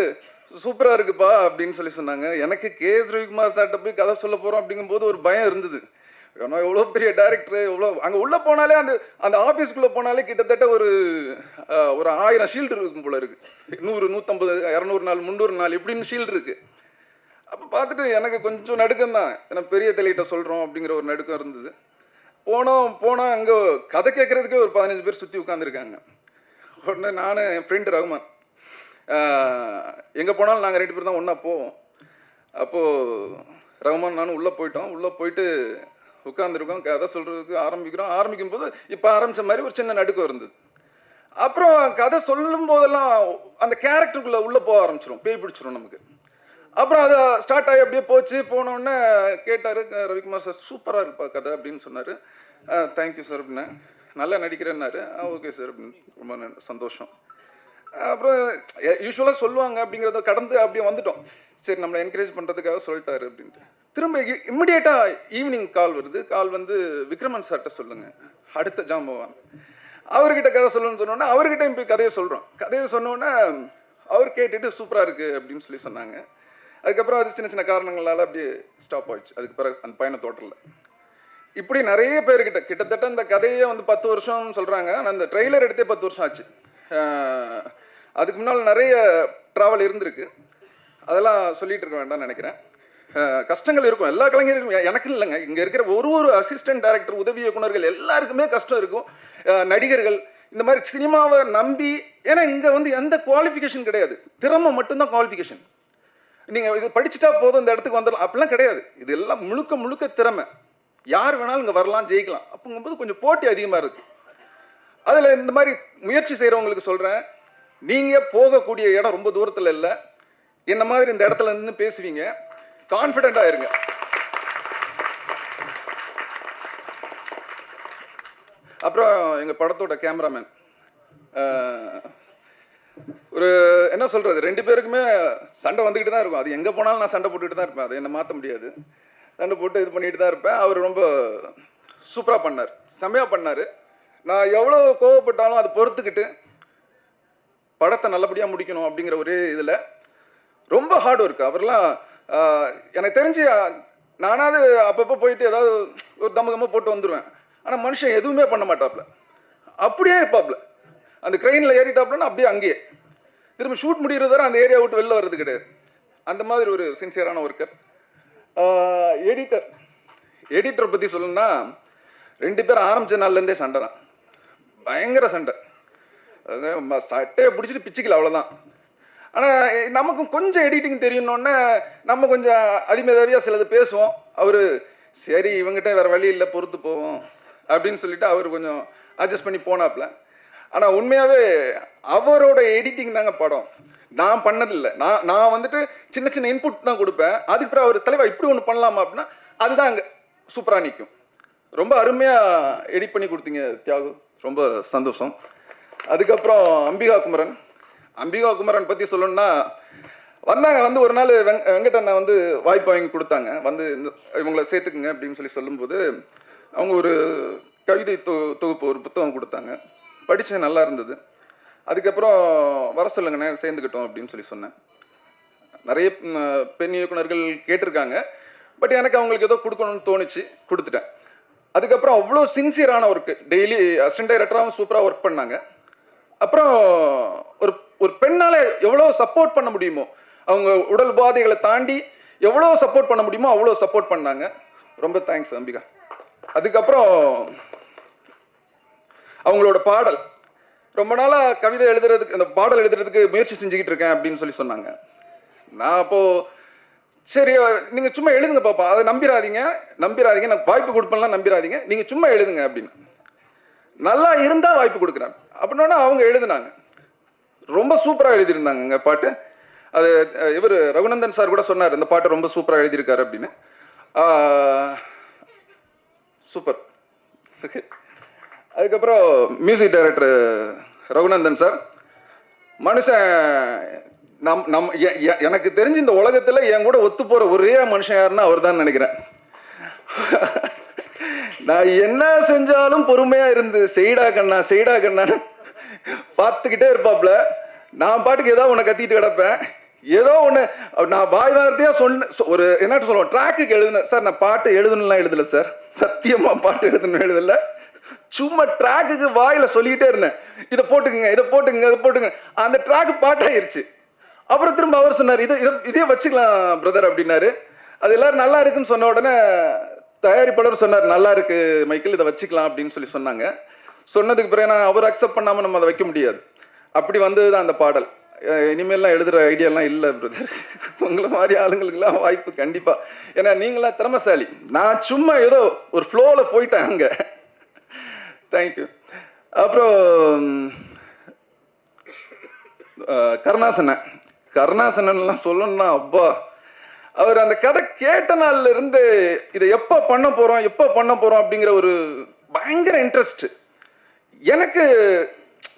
சூப்பராக இருக்குப்பா அப்படின்னு சொன்னாங்க. எனக்கு கே.எஸ். ரவிக்குமார் சார்கிட்ட போய் கதை சொல்ல போகிறோம் அப்படிங்கும்போது ஒரு பயம் இருந்தது. ஏன்னா எவ்வளோ பெரிய டைரக்டர், எவ்வளோ அங்கே உள்ளே போனாலே அந்த ஆஃபீஸ்க்குள்ளே போனாலே கிட்டத்தட்ட ஒரு 1000 ஷீல்டு இருக்கும் போல இருக்குது. 100, 150, 200 நாள், 300 நாள் இப்படின்னு ஷீல்டு இருக்குது. அப்போ பார்த்துட்டு எனக்கு கொஞ்சம் நடுக்கம் தான், ஏன்னா பெரிய தலையிட்ட சொல்கிறோம் அப்படிங்கிற ஒரு நடுக்கம் இருந்தது. போனால் அங்கே கதை கேட்குறதுக்கே ஒரு 15 பேர் சுற்றி உட்காந்துருக்காங்க. உடனே நான் என் ஃப்ரெண்டு ரகுமான் எங்கே போனாலும் நாங்கள் 2 பேர் தான் ஒன்றா போவோம். அப்போது ரகுமான் நானும் உள்ளே போயிட்டு உட்காந்துருக்கோம். கதை சொல்கிறதுக்கு ஆரம்பிக்கும் போது இப்போ ஆரம்பித்த மாதிரி ஒரு சின்ன நடுக்கம் இருந்தது. அப்புறம் கதை சொல்லும் போதெல்லாம் அந்த கேரக்டருக்குள்ளே உள்ளே போக ஆரம்பிச்சிடும், பேய் பிடிச்சிரும் நமக்கு. அப்புறம் அது ஸ்டார்ட் ஆகி அப்படியே போனோடனே கேட்டார் ரவிக்குமார் சார், சூப்பராக இருப்பா கதை அப்படின்னு சொன்னார். தேங்க்யூ சார் அப்படின்னா. நல்லா நடிக்கிறேன்னாரு. ஓகே சார் அப்படின்னு. ரொம்ப சந்தோஷம். அப்புறம் யூஸ்வலாக சொல்லுவாங்க அப்படிங்கிறத கடந்து அப்படியே வந்துட்டோம். சரி, நம்மளை என்கரேஜ் பண்ணுறதுக்காக சொல்லிட்டாரு அப்படின்ட்டு. திரும்ப இம்மிடியேட்டாக ஈவினிங் கால் வருது. கால் வந்து விக்ரமன் சார்கிட்ட சொல்லுங்கள், அடுத்த ஜாம்பவான் அவர்கிட்ட கதை சொல்லணும்னு சொன்னோன்னே அவர்கிட்டையும் போய் கதையை சொல்கிறோம். கதையை சொன்னோன்னே அவர் கேட்டுட்டு சூப்பராக இருக்குது அப்படின்னு சொன்னாங்க. அதுக்கப்புறம் அது சின்ன காரணங்களால் அப்படியே ஸ்டாப் ஆயிடுச்சு. அதுக்கு பிறகு அந்த பயண தோட்டரில் இப்படி நிறைய பேர்கிட்ட கிட்டத்தட்ட அந்த கதையே வந்து 10 வருஷம்னு சொல்கிறாங்க. ஆனால் அந்த ட்ரெய்லர் எடுத்தே 10 வருஷம் ஆச்சு. அதுக்கு முன்னால் நிறைய ட்ராவல் இருந்திருக்கு, அதெல்லாம் சொல்லிகிட்டு இருக்க வேண்டாம்னு நினைக்கிறேன். கஷ்டங்கள் இருக்கும் எல்லா கலைஞர்களுக்கும், எனக்கு இல்லைங்க, இங்கே இருக்கிற ஒரு அசிஸ்டன்ட் டைரக்டர், உதவி இயக்குனர்கள் எல்லாருக்குமே கஷ்டம் இருக்கும். நடிகர்கள் இந்த மாதிரி சினிமாவை நம்பி, ஏன்னா இங்கே வந்து எந்த குவாலிஃபிகேஷன் கிடையாது, திறமை மட்டும்தான் குவாலிஃபிகேஷன். நீங்கள் இது படிச்சுட்டா போதும் இந்த இடத்துக்கு வந்துடலாம் அப்படிலாம் கிடையாது. இது எல்லாம் முழுக்க திறமை. யார் வேணாலும் இங்கே வரலாம், ஜெயிக்கலாம். அப்படிங்கும்போது கொஞ்சம் போட்டி அதிகமாக இருக்குது. அதில் இந்த மாதிரி முயற்சி செய்கிறவங்களுக்கு சொல்கிறேன், நீங்கள் போகக்கூடிய இடம் ரொம்ப தூரத்தில் இல்லை. என்ன மாதிரி இந்த இடத்துல நின்று பேசுவீங்க, கான்ஃபிடென்ட்டாக இருங்க. அப்புறம் எங்கள் படத்தோட கேமராமேன், ஒரு என்ன சொல்கிறது, 2 பேருக்குமே சண்டை வந்துக்கிட்டு தான் இருக்கும். அது எங்கே போனாலும் நான் சண்டை போட்டுக்கிட்டு தான் இருப்பேன், அதை என்ன மாற்ற முடியாது. சண்டை போட்டு இது பண்ணிட்டு தான் இருப்பேன். அவர் ரொம்ப சூப்பராக பண்ணார், செம்மையாக பண்ணார். நான் எவ்வளோ கோவப்பட்டாலும் அதை பொறுத்துக்கிட்டு படத்தை நல்லபடியாக முடிக்கணும் அப்படிங்கிற ஒரே இதில் ரொம்ப ஹார்ட் ஒர்க். அவர்லாம் எனக்கு தெரிஞ்சு நானாவது அப்பப்போ போயிட்டு ஏதாவது ஒரு தம்மகமாக போட்டு வந்துடுவேன். ஆனால் மனுஷன் எதுவுமே பண்ண மாட்டாப்புல, அப்படியே இருப்பாப்புல. அந்த க்ரெயினில் ஏறிட்டாப்புலன்னா அப்படியே அங்கேயே திரும்ப ஷூட் முடிகிறது வரை அந்த ஏரியா விட்டு வெளில வர்றது கிடையாது. அந்த மாதிரி ஒரு சின்சியரான ஒர்க்கர். எடிட்டரை பற்றி சொல்லணும்னா 2 பேர் ஆரம்பித்த நாள்லேருந்தே சண்டை தான், பயங்கர சண்டை. சட்டையை பிடிச்சிட்டு பிச்சுக்கல, அவ்வளோதான். ஆனால் நமக்கும் கொஞ்சம் எடிட்டிங் தெரியணுன்னே நம்ம கொஞ்சம் அதிமேதாவியாக சிலது பேசுவோம். அவர் சரி இவங்ககிட்ட வேறு வழி இல்லை, பொறுத்து போவோம் அப்படின்னு சொல்லிட்டு அவர் கொஞ்சம் அட்ஜஸ்ட் பண்ணி போனாப்புல. ஆனால் உண்மையாகவே அவரோட எடிட்டிங் தாங்க படம். நான் பண்ணதில்லை. நான் வந்துட்டு சின்ன சின்ன இன்புட் தான் கொடுப்பேன். அதுக்கு பிறகு அவர் தலைவா இப்படி ஒன்று பண்ணலாமா அப்படின்னா அதுதான் அங்கே சூப்பராக நிற்கும். ரொம்ப அருமையாக எடிட் பண்ணி கொடுத்தீங்க தியாகு, ரொம்ப சந்தோஷம். அதுக்கப்புறம் அம்பிகா குமரன் பற்றி சொல்லணும்னா வந்தாங்க. வந்து ஒரு நாள் வெங்கடண்ணா வந்து வாய்ப்பு வாங்கி கொடுத்தாங்க, வந்து இவங்களை சேர்த்துக்குங்க அப்படின்னு சொல்லும்போது அவங்க ஒரு கவிதை தொகுப்பு ஒரு புத்தகம் கொடுத்தாங்க. படித்தேன், நல்லா இருந்தது. அதுக்கப்புறம் வர சொல்லுங்கண்ணே சேர்ந்துக்கிட்டோம் அப்படின்னு சொன்னேன். நிறைய பெண் இயக்குனர்கள் கேட்டிருக்காங்க, பட் எனக்கு அவங்களுக்கு ஏதோ கொடுக்கணும்னு தோணுச்சு, கொடுத்துட்டேன். அதுக்கப்புறம் அவ்வளோ சின்சியரான ஒர்க்கு, டெய்லி அசிஸ்டன்ட் டைரக்டராகவும் சூப்பராக ஒர்க் பண்ணாங்க. அப்புறம் ஒரு பெண்ணால் எவ்வளோ சப்போர்ட் பண்ண முடியுமோ, அவங்க உடல் உபாதைகளை தாண்டி எவ்வளோ சப்போர்ட் பண்ண முடியுமோ அவ்வளோ சப்போர்ட் பண்ணாங்க. ரொம்ப தேங்க்ஸ் அம்பிகா. அதுக்கப்புறம் அவங்களோட பாடல், ரொம்ப நாளாக கவிதை எழுதுறதுக்கு, அந்த பாடல் எழுதுறதுக்கு முயற்சி செஞ்சுக்கிட்டு இருக்கேன் அப்படின்னு சொன்னாங்க. நான் அப்போது சரி நீங்கள் சும்மா எழுதுங்க பாப்பா, அதை நம்பிடாதீங்க, நான் வாய்ப்பு கொடுப்பேன்லாம் நம்பிடாதீங்க, நீங்கள் சும்மா எழுதுங்க அப்படின்னு. நல்லா இருந்தால் வாய்ப்பு கொடுக்குறேன் அப்படின்னா அவங்க எழுதுனாங்க. ரொம்ப சூப்பராக எழுதியிருந்தாங்க பாட்டு. அது இவர் ரகுநந்தன் சார் கூட சொன்னார், இந்த பாட்டை ரொம்ப சூப்பராக எழுதியிருக்காரு அப்படின்னு. சூப்பர். அதுக்கப்புறம் மியூசிக் டைரக்டர் ரகுநந்தன் சார், மனுஷன் எனக்கு தெரிஞ்சு இந்த உலகத்தில் என் கூட ஒத்து போகிற ஒரே மனுஷன் யாருன்னா அவர் தான் நினைக்கிறேன். நான் என்ன செஞ்சாலும் பொறுமையாக இருந்து செய்டா கண்ணான்னு பார்த்துக்கிட்டே இருப்பாப்புல. நான் பாட்டுக்கு ஏதோ ஒன்று கத்திட்டு கிடப்பேன். ஏதோ ஒன்று நான் வாய் வார்த்தையாக ஒரு என்ன சொல்லுவேன், ட்ராக்குக்கு எழுதுனேன் சார், நான் பாட்டு எழுதணும்லாம் எழுதலை சார், சத்தியமாக பாட்டு எழுதணும் எழுதலை, சும்மா ட்ராக்குக்கு வாயில் சொல்லிக்கிட்டே இருந்தேன், இதை போட்டுக்குங்க. அந்த ட்ராக்கு பாட்டாயிருச்சு. அப்புறம் திரும்ப அவர் சொன்னார், இதே வச்சுக்கலாம் பிரதர் அப்படின்னாரு. அது எல்லாரும் நல்லா இருக்குன்னு சொன்ன உடனே தயாரிப்பாளர் சொன்னார், நல்லா இருக்கு மைக்கேல், இதை வச்சுக்கலாம் அப்படின்னு சொன்னாங்க. சொன்னதுக்கு பிறகு நான் அவர் அக்செப்ட் பண்ணாமல் நம்ம அதை வைக்க முடியாது. அப்படி வந்தது தான் அந்த பாடல். இனிமேல்லாம் எழுதுகிற ஐடியாலாம் இல்லை பிரதர், உங்களை மாதிரி ஆளுங்களுக்கெல்லாம் வாய்ப்பு கண்டிப்பாக. ஏன்னா நீங்களாம் திறமைசாலி, நான் சும்மா ஏதோ ஒரு ஃப்ளோவில் போயிட்டேன் அங்கே. தேங்க்யூ. அப்புறம் கருணாசனன்லாம் சொல்லணும்னா அப்பா, அவர் அந்த கதை கேட்ட நாள்ல இருந்து இதை எப்போ பண்ண போகிறோம் அப்படிங்கிற ஒரு பயங்கர இன்ட்ரெஸ்ட். எனக்கு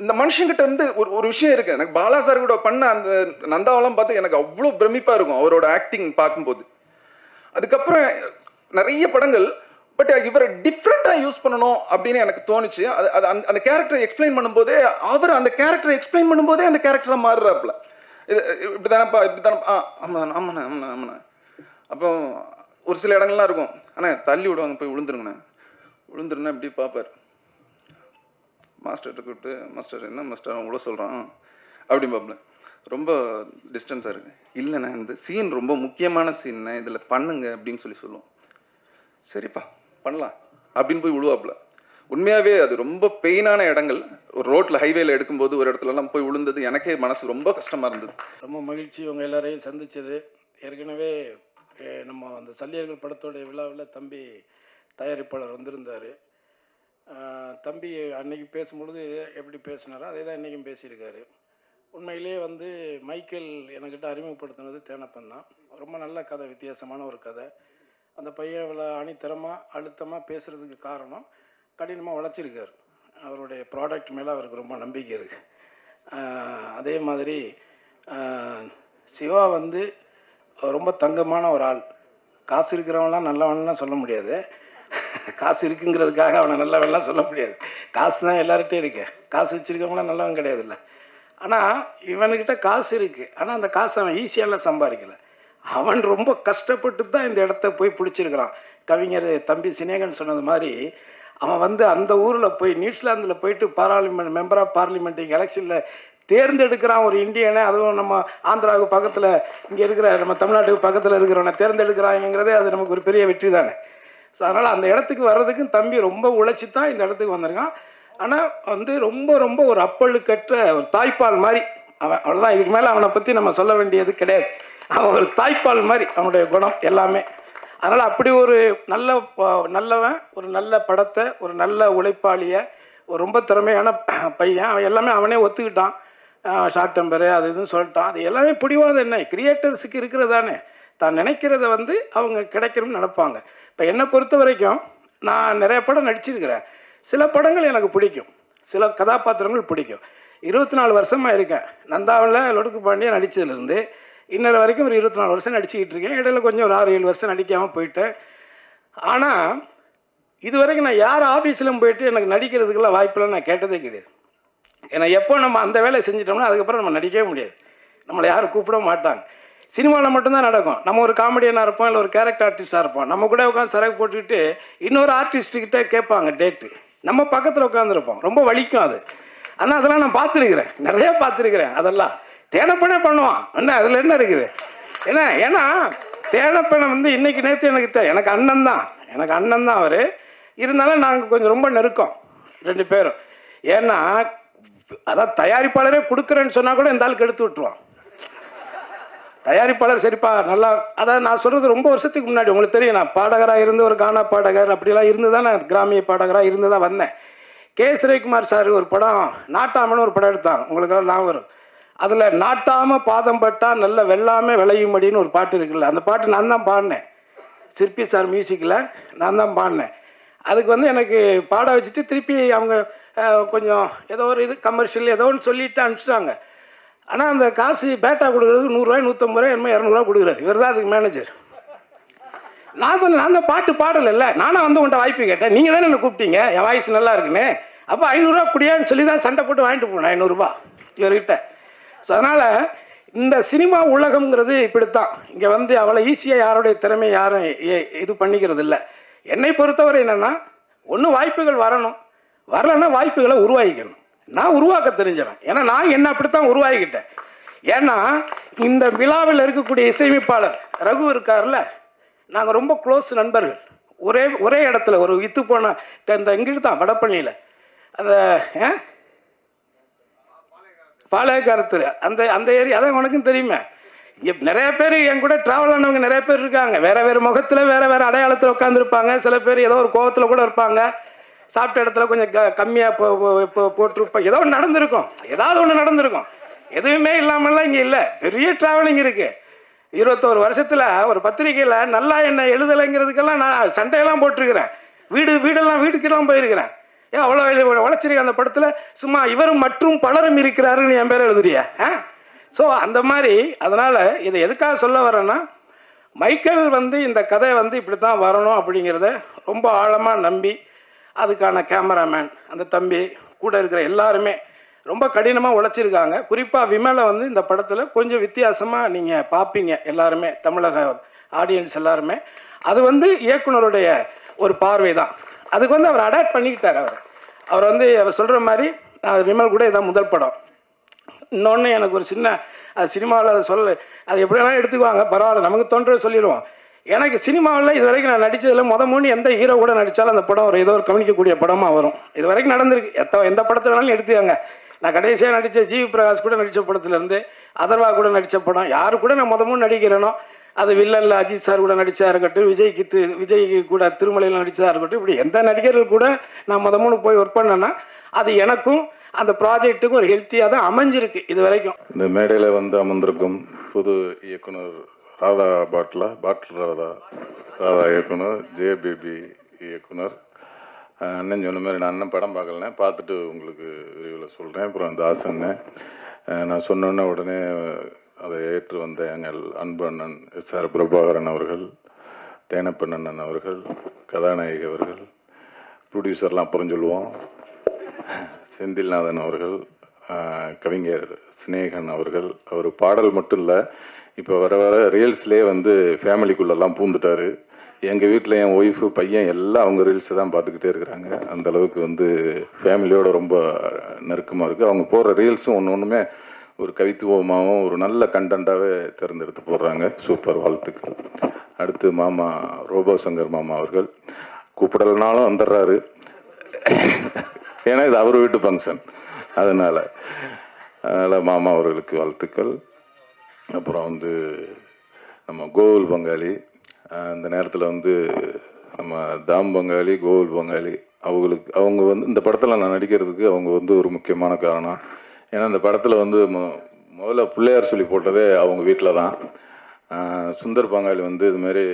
இந்த மனுஷங்கிட்ட இருந்து ஒரு விஷயம் இருக்குது. எனக்கு பாலா சார் கூட பண்ண அந்த நந்தாவெல்லாம் பார்த்து எனக்கு அவ்வளோ பிரமிப்பாக இருக்கும் அவரோட ஆக்டிங் பார்க்கும்போது. அதுக்கப்புறம் நிறைய படங்கள், பட் இவரை டிஃப்ரெண்ட்டாக யூஸ் பண்ணணும் அப்படின்னு எனக்கு தோணுச்சு. அது அந்த கேரக்டரை எக்ஸ்பிளைன் பண்ணும்போதே அந்த கேரக்டராக மாறுறாப்புல. இப்படி தானப்பா ஆமாண்ணா. அப்போ ஒரு சில இடங்கள்லாம் இருக்கும், அண்ணா தள்ளி விடுவாங்க, போய் விழுந்துருன்னா இப்படி பார்ப்பார். மாஸ்டர்கிட்ட கூப்பிட்டு, மாஸ்டர் என்ன மாஸ்டர் அவன் கூட சொல்கிறான் அப்படின்னு பார்ப்பல. ரொம்ப டிஸ்டன்ஸாக இருக்குது. இல்லைண்ணா இந்த சீன் ரொம்ப முக்கியமான சீன்ண்ணே, இதில் பண்ணுங்க அப்படின்னு சொல்லுவோம். சரிப்பா பண்ணலாம் அப்படின்னு போய் விழுவாப்புல. உண்மையாகவே அது ரொம்ப பெயினான இடங்கள். ஒரு ரோட்டில் ஹைவேல எடுக்கும்போது ஒரு இடத்துலலாம் போய் விழுந்தது எனக்கே மனசு ரொம்ப கஷ்டமாக இருந்தது. ரொம்ப மகிழ்ச்சி உங்கள் எல்லாரையும் சந்தித்தது. ஏற்கனவே நம்ம அந்த சல்லியர்கள் படத்தோடைய விழாவில் தம்பி தயாரிப்பாளர் வந்திருந்தார். தம்பி அன்னைக்கு பேசும்பொழுது எப்படி பேசினாரோ அதே தான் இன்றைக்கும் பேசியிருக்காரு. உண்மையிலே வந்து மைக்கேல் என்கிட்ட அறிமுகப்படுத்தினது தேனப்பன் தான். ரொம்ப நல்ல கதை, வித்தியாசமான ஒரு கதை. அந்த பையன் இவ்வளோ அணித்தரமாக அழுத்தமாக பேசுகிறதுக்கு காரணம் கடினமாக உழைச்சிருக்கார். அவருடைய ப்ராடக்ட் மேலே அவருக்கு ரொம்ப நம்பிக்கை இருக்குது. அதே மாதிரி சிவா வந்து ரொம்ப தங்கமான ஒரு ஆள். காசு இருக்கிறவன்லாம் நல்லவன்லாம் சொல்ல முடியாது. காசு இருக்குங்கிறதுக்காக அவனை நல்லவன்லாம் சொல்ல முடியாது. காசு தான் எல்லார்கிட்டையும் இருக்கு. காசு வச்சுருக்கவங்களாம் நல்லவன் கிடையாது இல்லை. ஆனால் இவனுக்கிட்ட காசு இருக்குது. ஆனால் அந்த காசு அவன் ஈஸியாலாம் சம்பாதிக்கலை. அவன் ரொம்ப கஷ்டப்பட்டு தான் இந்த இடத்த போய் பிடிச்சிருக்கிறான். கவிஞர் தம்பி சினேகன் சொன்னது மாதிரி அவன் வந்து அந்த ஊரில் போய் நியூசிலாந்தில் போயிட்டு பார்லிமெண்ட் மெம்பர் ஆஃப் பார்லிமெண்ட்டுக்கு எலெக்ஷனில் தேர்ந்தெடுக்கிறான் ஒரு இந்தியனை. அதுவும் நம்ம ஆந்திராவுக்கு பக்கத்தில் இங்கே இருக்கிற நம்ம தமிழ்நாட்டுக்கு பக்கத்தில் இருக்கிறவனை தேர்ந்தெடுக்கிறாங்கிறதே அது நமக்கு ஒரு பெரிய வெற்றி தானே. ஸோ அதனால் அந்த இடத்துக்கு வர்றதுக்கும் தம்பி ரொம்ப உழைச்சி தான் இந்த இடத்துக்கு வந்திருக்கான். ஆனால் வந்து ரொம்ப ரொம்ப ஒரு அப்பழுக்கற்ற ஒரு தாய்ப்பால் மாதிரி அவன். அவ்வளோதான், இதுக்கு மேலே அவனை பற்றி நம்ம சொல்ல வேண்டியது கிடையாது. அவன் ஒரு தாய்ப்பால் மாதிரி அவனுடைய குணம் எல்லாமே. அதனால் அப்படி ஒரு நல்லவன், ஒரு நல்ல படத்தை, ஒரு நல்ல உழைப்பாளியை, ஒரு ரொம்ப திறமையான பையன். அவன் எல்லாமே அவனே ஒத்துக்கிட்டான். ஷார்ட் டெம்பரு அது இதுன்னு சொல்லிட்டான். அது எல்லாமே பிடிவாதம் என்ன கிரியேட்டர்ஸுக்கு இருக்கிறதானே. தான் நினைக்கிறத வந்து அவங்க கிடைக்கணும்னு நினைப்பாங்க. இப்போ என்னை பொறுத்த வரைக்கும் நான் நிறைய படம் நடிச்சிருக்கிறேன். சில படங்கள் எனக்கு பிடிக்கும், சில கதாபாத்திரங்கள் பிடிக்கும். 24 வருஷமாக இருக்கேன். நந்தாவில் லொடுக்கு பாண்டியா நடித்ததுலேருந்து இன்னொரு வரைக்கும் ஒரு 24 வருஷம் நடிச்சுக்கிட்டு இருக்கேன். இடையில கொஞ்சம் ஒரு 6-7 வருஷம் நடிக்காமல் போயிட்டேன். ஆனால் இது வரைக்கும் நான் யார் ஆஃபீஸ்லையும் போயிட்டு எனக்கு நடிக்கிறதுக்கெல்லாம் வாய்ப்பெல்லாம் நான் கேட்டதே கிடையாது. ஏன்னா எப்போ நம்ம அந்த வேலையை செஞ்சிட்டோம்னா அதுக்கப்புறம் நம்ம நடிக்கவே முடியாது. நம்மளை யாரும் கூப்பிட மாட்டாங்க. சினிமாவில் மட்டும்தான் நடக்கும். நம்ம ஒரு காமெடியனாக இருப்போம், இல்லை ஒரு கேரக்டர் ஆர்டிஸ்டாக இருப்போம். நம்ம கூட உட்காந்து சரக்கு போட்டுக்கிட்டு இன்னொரு ஆர்டிஸ்ட்டுக்கிட்ட கேட்பாங்க டேட்டு. நம்ம பக்கத்தில் உட்காந்துருப்போம். ரொம்ப வலிக்கும் அது. ஆனால் அதெல்லாம் நான் பார்த்துருக்குறேன், நிறையா பார்த்துருக்குறேன். அதெல்லாம் தேனப்பனே பண்ணுவான். என்ன அதில் என்ன இருக்குது? ஏன்னா தேனப்பனை வந்து இன்றைக்கி நேற்று எனக்கு அண்ணன் தான் அவர். இருந்தாலும் நாங்கள் கொஞ்சம் ரொம்ப நெருக்கம் 2 பேரும். ஏன்னா அதான் தயாரிப்பாளரே கொடுக்குறேன்னு சொன்னால் கூட இந்த ஆளுக்கு எடுத்து விட்டுருவான். தயாரிப்பாளர் சரிப்பா நல்லா, அதாவது நான் சொல்கிறது ரொம்ப வருஷத்துக்கு முன்னாடி உங்களுக்கு தெரியும். நான் பாடகராக இருந்து ஒரு கானா பாடகர் அப்படிலாம் இருந்து தான் நான் கிராமிய பாடகராக இருந்து தான் வந்தேன். கே. ரவிக்குமார் சார் ஒரு படம் நாட்டாமன்னு ஒரு படம் எடுத்தாங்க, உங்களுக்கெல்லாம் நான் வரும். அதில் நாட்டாமல் பாதம் பட்டா நல்ல வெள்ளாமே விளையும்படின்னு ஒரு பாட்டு இருக்குல்ல, அந்த பாட்டு நான் தான் பாடினேன். சிற்பி சார் மியூசிக்கில் நான் தான் பாடினேன். அதுக்கு வந்து எனக்கு பாட வச்சுட்டு திருப்பி அவங்க கொஞ்சம் ஏதோ ஒரு இது கமர்ஷியல் ஏதோ ஒன்று சொல்லிட்டு அனுப்பிச்சிட்டாங்க. ஆனால் அந்த காசு பேட்டா கொடுக்குறதுக்கு 100 ரூபாய் 150 ரூபாய் என்னமோ 200 ரூபா கொடுக்குறாரு. இவர் தான் அதுக்கு மேனேஜர். நான் சொன்னேன், நான் அந்த பாட்டு பாடலைல்ல, நானும் வந்து உன்ட்ட வாய்ப்பு கேட்டேன். நீங்கள் தானே என்னை கூப்பிட்டீங்க, என் வாய்ஸ் நல்லா இருக்குன்னு. அப்போ 500 ரூபா குடியான்னு சொல்லி தான் சண்டை போட்டு வாங்கிட்டு போனேன் 500 ரூபா இவர்கிட்ட. ஸோ அதனால் இந்த சினிமா உலகம்ங்கிறது இப்படித்தான். இங்கே வந்து அவ்வளோ ஈஸியாக யாருடைய திறமை யாரும் இது பண்ணிக்கிறது இல்லை. என்னை பொறுத்தவரை என்னென்னா, ஒன்று வாய்ப்புகள் வரணும், வரலைன்னா வாய்ப்புகளை உருவாக்கிக்கணும். நான் உருவாக்க தெரிஞ்சவன். ஏன்னா நான் என்ன அப்படித்தான் உருவாக்கிட்டேன். ஏன்னா இந்த விழாவில் இருக்கக்கூடிய இசையமைப்பாளர் ரகு இருக்கார்ல, நாங்கள் ரொம்ப க்ளோஸ் நண்பர்கள். ஒரே இடத்துல ஒரு வித்து போன இந்த இங்கிட்டு தான் வடப்பள்ளியில் அந்த பாளையக்காரத்தில் அந்த ஏரியா, அதான் உனக்கும் தெரியுமே. இங்கே நிறைய பேர் என் கூட ட்ராவல் ஆனவங்க நிறைய பேர் இருக்காங்க. வேறு முகத்தில் வேறு அடையாளத்தில் உட்காந்துருப்பாங்க. சில பேர் ஏதோ ஒரு கோவத்தில் கூட இருப்பாங்க. சாப்பிட்ட இடத்துல கொஞ்சம் கம்மியாக போட்டிருப்போம். ஏதோ ஒன்று நடந்திருக்கும், ஏதாவது ஒன்று நடந்திருக்கும். எதுவுமே இல்லாமல்லாம் இங்கே இல்லை. பெரிய ட்ராவலிங் இருக்குது. 21 வருஷத்தில் ஒரு பத்திரிக்கையில் நல்லா என்ன எழுதலைங்கிறதுக்கெல்லாம் நான் சண்டையெல்லாம் போட்டிருக்கிறேன். வீட்டுக்கெல்லாம் போயிருக்கிறேன். ஏன் அவ்வளோ உழைச்சிருக்கேன் அந்த படத்தில். சும்மா இவரும் மற்றும் பலரும் இருக்கிறாருன்னு என் பேர் எழுதுறியா? ஸோ அந்த மாதிரி. அதனால் இதை எதுக்காக சொல்ல வரேன்னா, மைக்கேல் வந்து இந்த கதை வந்து இப்படி தான் வரணும் அப்படிங்கிறத ரொம்ப ஆழமாக நம்பி அதுக்கான கேமராமேன் அந்த தம்பி கூட இருக்கிற எல்லாருமே ரொம்ப கடினமாக உழைச்சிருக்காங்க. குறிப்பாக விமலை வந்து இந்த படத்தில் கொஞ்சம் வித்தியாசமாக நீங்கள் பார்ப்பீங்க எல்லாருமே, தமிழக ஆடியன்ஸ் எல்லாருமே. அது வந்து இயக்குனருடைய ஒரு பார்வை தான். அதுக்கு வந்து அவர் அடாப்ட் பண்ணிக்கிட்டார். அவர் வந்து அவர் சொல்கிற மாதிரி விமல் கூட இதான் முதல் படம். இன்னொன்று எனக்கு ஒரு சின்ன சினிமாவில் அதை அது எப்படி வேணாலும் எடுத்துக்குவாங்க, பரவாயில்ல, நமக்கு தோன்றது சொல்லிடுவோம். எனக்கு சினிமாவில் இது வரைக்கும் நான் நடித்ததில் மூணு எந்த ஹீரோ கூட நடித்தாலும் அந்த படம் ஏதோ ஒரு கவனிக்கக்கூடிய படமாக வரும். இது வரைக்கும் நடந்திருக்கு. எந்த படத்தை வேணாலும் எடுத்துக்காங்க. நான் கடைசியாக நடித்த ஜிவி பிரகாஷ் கூட நடித்த படத்துலேருந்து அதர்வா கூட நடித்த படம், யாரு கூட நான் மூணு நடிக்கிறேனோ அது வில்லனில் அஜித் சார் கூட நடித்தா இருக்கட்டும், விஜய்க்கு கூட திருமலையில் நடித்ததாக இருக்கட்டும், இப்படி எந்த நடிகர்கள் கூட நான் மூணு போய் ஒர்க் பண்ணேன்னா அது எனக்கும் அந்த ப்ராஜெக்ட்டுக்கும் ஒரு ஹெல்த்தியாக தான் அமைஞ்சிருக்கு இது வரைக்கும். இந்த மேடையில் வந்து அமர்ந்திருக்கும் புது இயக்குனர் ராதா பாட்டில் ராதா இயக்குனர், ஜேபிபி இயக்குனர், அண்ணன் சொன்ன மாதிரி நான் அண்ணன் படம் பார்க்கலனே, பார்த்துட்டு உங்களுக்கு விரிவில் சொல்கிறேன். அப்புறம் அந்த ஆசன்னு நான் சொன்னோன்னே உடனே அதை ஏற்று வந்த எங்கள் அன்பு அண்ணன் SR பிரபாகரன் அவர்கள், தேனப்பன் அண்ணன் அவர்கள், கதாநாயகி அவர்கள், ப்ரொடியூசர்லாம் அப்புறம் சொல்லுவோம், செந்தில்நாதன் அவர்கள், கவிஞர் சினேகன் அவர்கள். அவர் பாடல் மட்டும் இல்லை, இப்போ வர வர ரீல்ஸ்லேயே வந்து ஃபேமிலிக்குள்ளெல்லாம் பூந்துட்டார். எங்கள் வீட்டில் என் ஒய்ஃபு பையன் எல்லாம் அவங்க ரீல்ஸை தான் பார்த்துக்கிட்டே இருக்கிறாங்க. அந்தளவுக்கு வந்து ஃபேமிலியோடு ரொம்ப நெருக்கமாக இருக்குது. அவங்க போடுற ரீல்ஸும் ஒன்றுமே ஒரு கவித்துவமாகவும் ஒரு நல்ல கண்டென்ட்டாகவே தேர்ந்தெடுத்து போடுறாங்க. சூப்பர், வாழ்த்துக்கள். அடுத்து மாமா ரோபோ சங்கர் மாமா அவர்கள் கூப்பிடலனாலும் வந்துடுறாரு, ஏன்னா இது அவர் வீட்டு ஃபங்க்ஷன், அதனால் மாமா அவர்களுக்கு வாழ்த்துக்கள். அப்புறம் வந்து நம்ம கோகுல் பங்காளி, இந்த நேரத்தில் வந்து நம்ம தாம் பங்காளி, கோகுல் பங்காளி அவங்க வந்து இந்த படத்தில் நான் நடிக்கிறதுக்கு அவங்க வந்து ஒரு முக்கியமான காரணம். ஏன்னா இந்த படத்தில் வந்து முதல்ல பிள்ளையார் சொல்லி போட்டதே அவங்க வீட்டில் தான். சுந்தர் பங்காளி வந்து இதுமாரி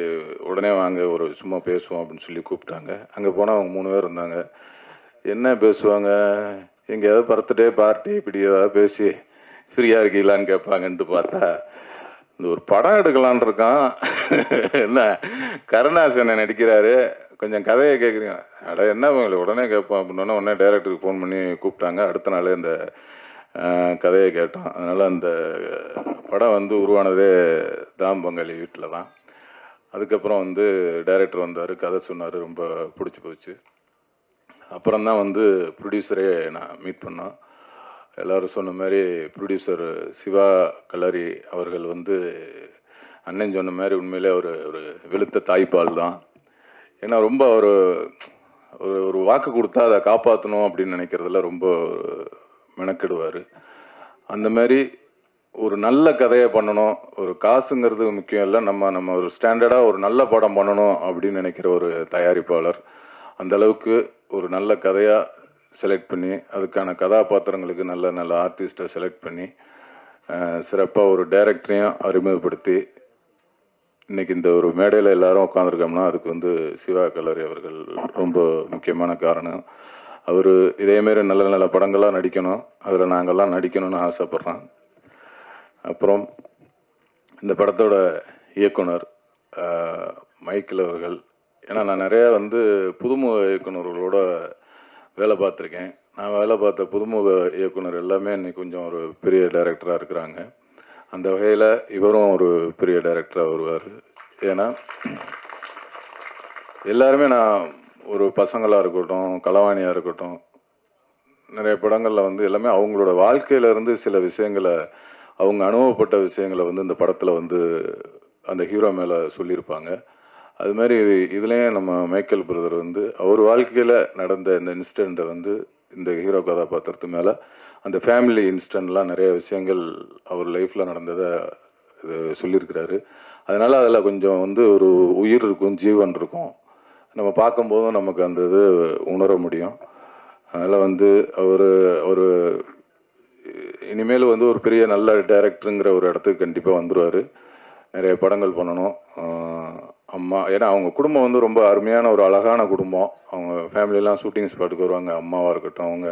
உடனே வாங்க ஒரு சும்மா பேசுவோம் அப்படின்னு சொல்லி கூப்பிட்டாங்க. அங்கே போனால் அவங்க 3 பேர் இருந்தாங்க. என்ன பேசுவாங்க, எங்கேயாவது பர்த்டே பார்ட்டி இப்படி ஏதாவது பேசி ஃப்ரீயாக இருக்கீங்களான்னு கேட்பாங்கன்ட்டு பார்த்தா இந்த ஒரு படம் எடுக்கலான் இருக்கான். என்ன கருணாசனை நடிக்கிறாரு, கொஞ்சம் கதையை கேட்குறீங்க, அட என்ன உடனே கேட்போம் அப்படின்னா உடனே டைரக்டருக்கு ஃபோன் பண்ணி கூப்பிட்டாங்க. அடுத்த நாளே இந்த கதையை கேட்டோம். அதனால் அந்த படம் வந்து உருவானதே தாம் பங்காளி வீட்டில் தான். அதுக்கப்புறம் வந்து டைரக்டர் வந்தார், கதை சொன்னார், ரொம்ப பிடிச்சி போச்சு. அப்புறம்தான் வந்து ப்ரொடியூசரே நான் மீட் பண்ணோம். எல்லோரும் சொன்ன மாதிரி ப்ரொடியூசர் சிவா கலரி அவர்கள் வந்து அண்ணன் சொன்ன மாதிரி உண்மையிலே ஒரு வெளுத்த தாய்ப்பால் தான். ஏன்னா ரொம்ப ஒரு ஒரு வாக்கு கொடுத்தா அதை காப்பாற்றணும் அப்படின்னு நினைக்கிறதுல ரொம்ப மெனக்கிடுவார். அந்த மாதிரி ஒரு நல்ல கதையை பண்ணணும், ஒரு காசுங்கிறது முக்கியம் இல்லை, நம்ம ஒரு ஸ்டாண்டர்டாக ஒரு நல்ல படம் பண்ணணும் அப்படின்னு நினைக்கிற ஒரு தயாரிப்பாளர். அந்தளவுக்கு ஒரு நல்ல கதையாக செலக்ட் பண்ணி அதுக்கான கதாபாத்திரங்களுக்கு நல்ல நல்ல ஆர்டிஸ்ட்டை செலக்ட் பண்ணி சிறப்பாக ஒரு டைரக்டரையும் அறிமுகப்படுத்தி இன்றைக்கி இந்த ஒரு மேடையில் எல்லாரும் உட்காந்துருக்கோம்னா அதுக்கு வந்து சிவா கலரி அவர்கள் ரொம்ப முக்கியமான காரணம். அவர் இதேமாரி நல்ல நல்ல படங்களாக நடிக்கணும், அதில் நாங்கள்லாம் நடிக்கணும்னு ஆசைப்பட்றோம். அப்புறம் இந்த படத்தோட இயக்குனர் மைக்கேல் அவர்கள், ஏன்னா நான் நிறையா வந்து புதுமுக இயக்குநர்களோட வேலை பார்த்துருக்கேன். நான் வேலை பார்த்த புதுமுக இயக்குனர் எல்லாமே இன்றைக்கி கொஞ்சம் ஒரு பெரிய டைரக்டராக இருக்கிறாங்க. அந்த வகையில் இவரும் ஒரு பெரிய டைரக்டராக வருவார். ஏன்னா எல்லாருமே நான் ஒரு பசங்களாக இருக்கட்டும், களவாணியாக இருக்கட்டும், நிறைய படங்களில் வந்து எல்லாமே அவங்களோட வாழ்க்கையிலேருந்து சில விஷயங்களை, அவங்க அனுபவப்பட்ட விஷயங்களை வந்து இந்த படத்தில் வந்து அந்த ஹீரோ மேலே சொல்லியிருப்பாங்க. அது மாதிரி இதுலேயும் நம்ம மைக்கேல் பிரதர் வந்து அவர் வாழ்க்கையில் நடந்த இந்த இன்சிடெண்ட்டை வந்து இந்த ஹீரோ கதாபாத்திரத்து மேலே அந்த ஃபேமிலி இன்சிடெண்ட்லாம் நிறைய விஷயங்கள் அவர் லைஃப்பில் நடந்ததை இது சொல்லியிருக்கிறாரு. அதனால் அதில் கொஞ்சம் வந்து ஒரு உயிர் இருக்கும், ஜீவன் இருக்கும், நம்ம பார்க்கும்போதும் நமக்கு அந்த இது உணர முடியும். அதனால் வந்து அவர் இனிமேல் வந்து ஒரு பெரிய நல்ல டைரக்டருங்கிற ஒரு இடத்துக்கு கண்டிப்பாக வந்துடுவார். நிறைய படங்கள் பண்ணணும். அம்மா, ஏன்னா அவங்க குடும்பம் வந்து ரொம்ப அருமையான ஒரு அழகான குடும்பம். அவங்க ஃபேமிலியெலாம் ஷூட்டிங் ஸ்பாட்டுக்கு வருவாங்க. அம்மாவாக இருக்கட்டும், அவங்க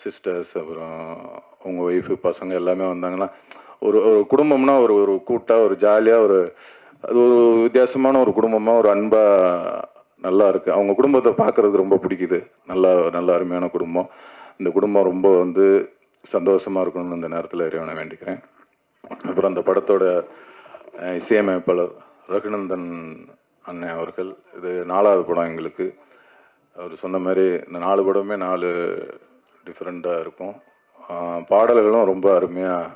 சிஸ்டர்ஸ், அப்புறம் அவங்க ஒய்ஃபு, பசங்க எல்லாமே வந்தாங்கன்னா ஒரு குடும்பம்னா ஒரு கூட்டாக ஒரு ஜாலியாக அது ஒரு வித்தியாசமான ஒரு குடும்பமாக ஒரு அன்பாக நல்லா இருக்குது. அவங்க குடும்பத்தை பார்க்குறதுக்கு ரொம்ப பிடிக்குது. நல்ல அருமையான குடும்பம். இந்த குடும்பம் ரொம்ப வந்து சந்தோஷமாக இருக்கணும்னு இந்த நேரத்தில் இறைவனை வேண்டிக்கிறேன். அப்புறம் அந்த படத்தோட இசையமைப்பாளர் ரகுநந்தன் அண்ணன் அவர்கள், இது 4வது படம் எங்களுக்கு. அவர் சொன்ன மாதிரி இந்த 4 படமே 4 டிஃப்ரெண்ட்டாக இருக்கும். பாடல்களும் ரொம்ப அருமையாக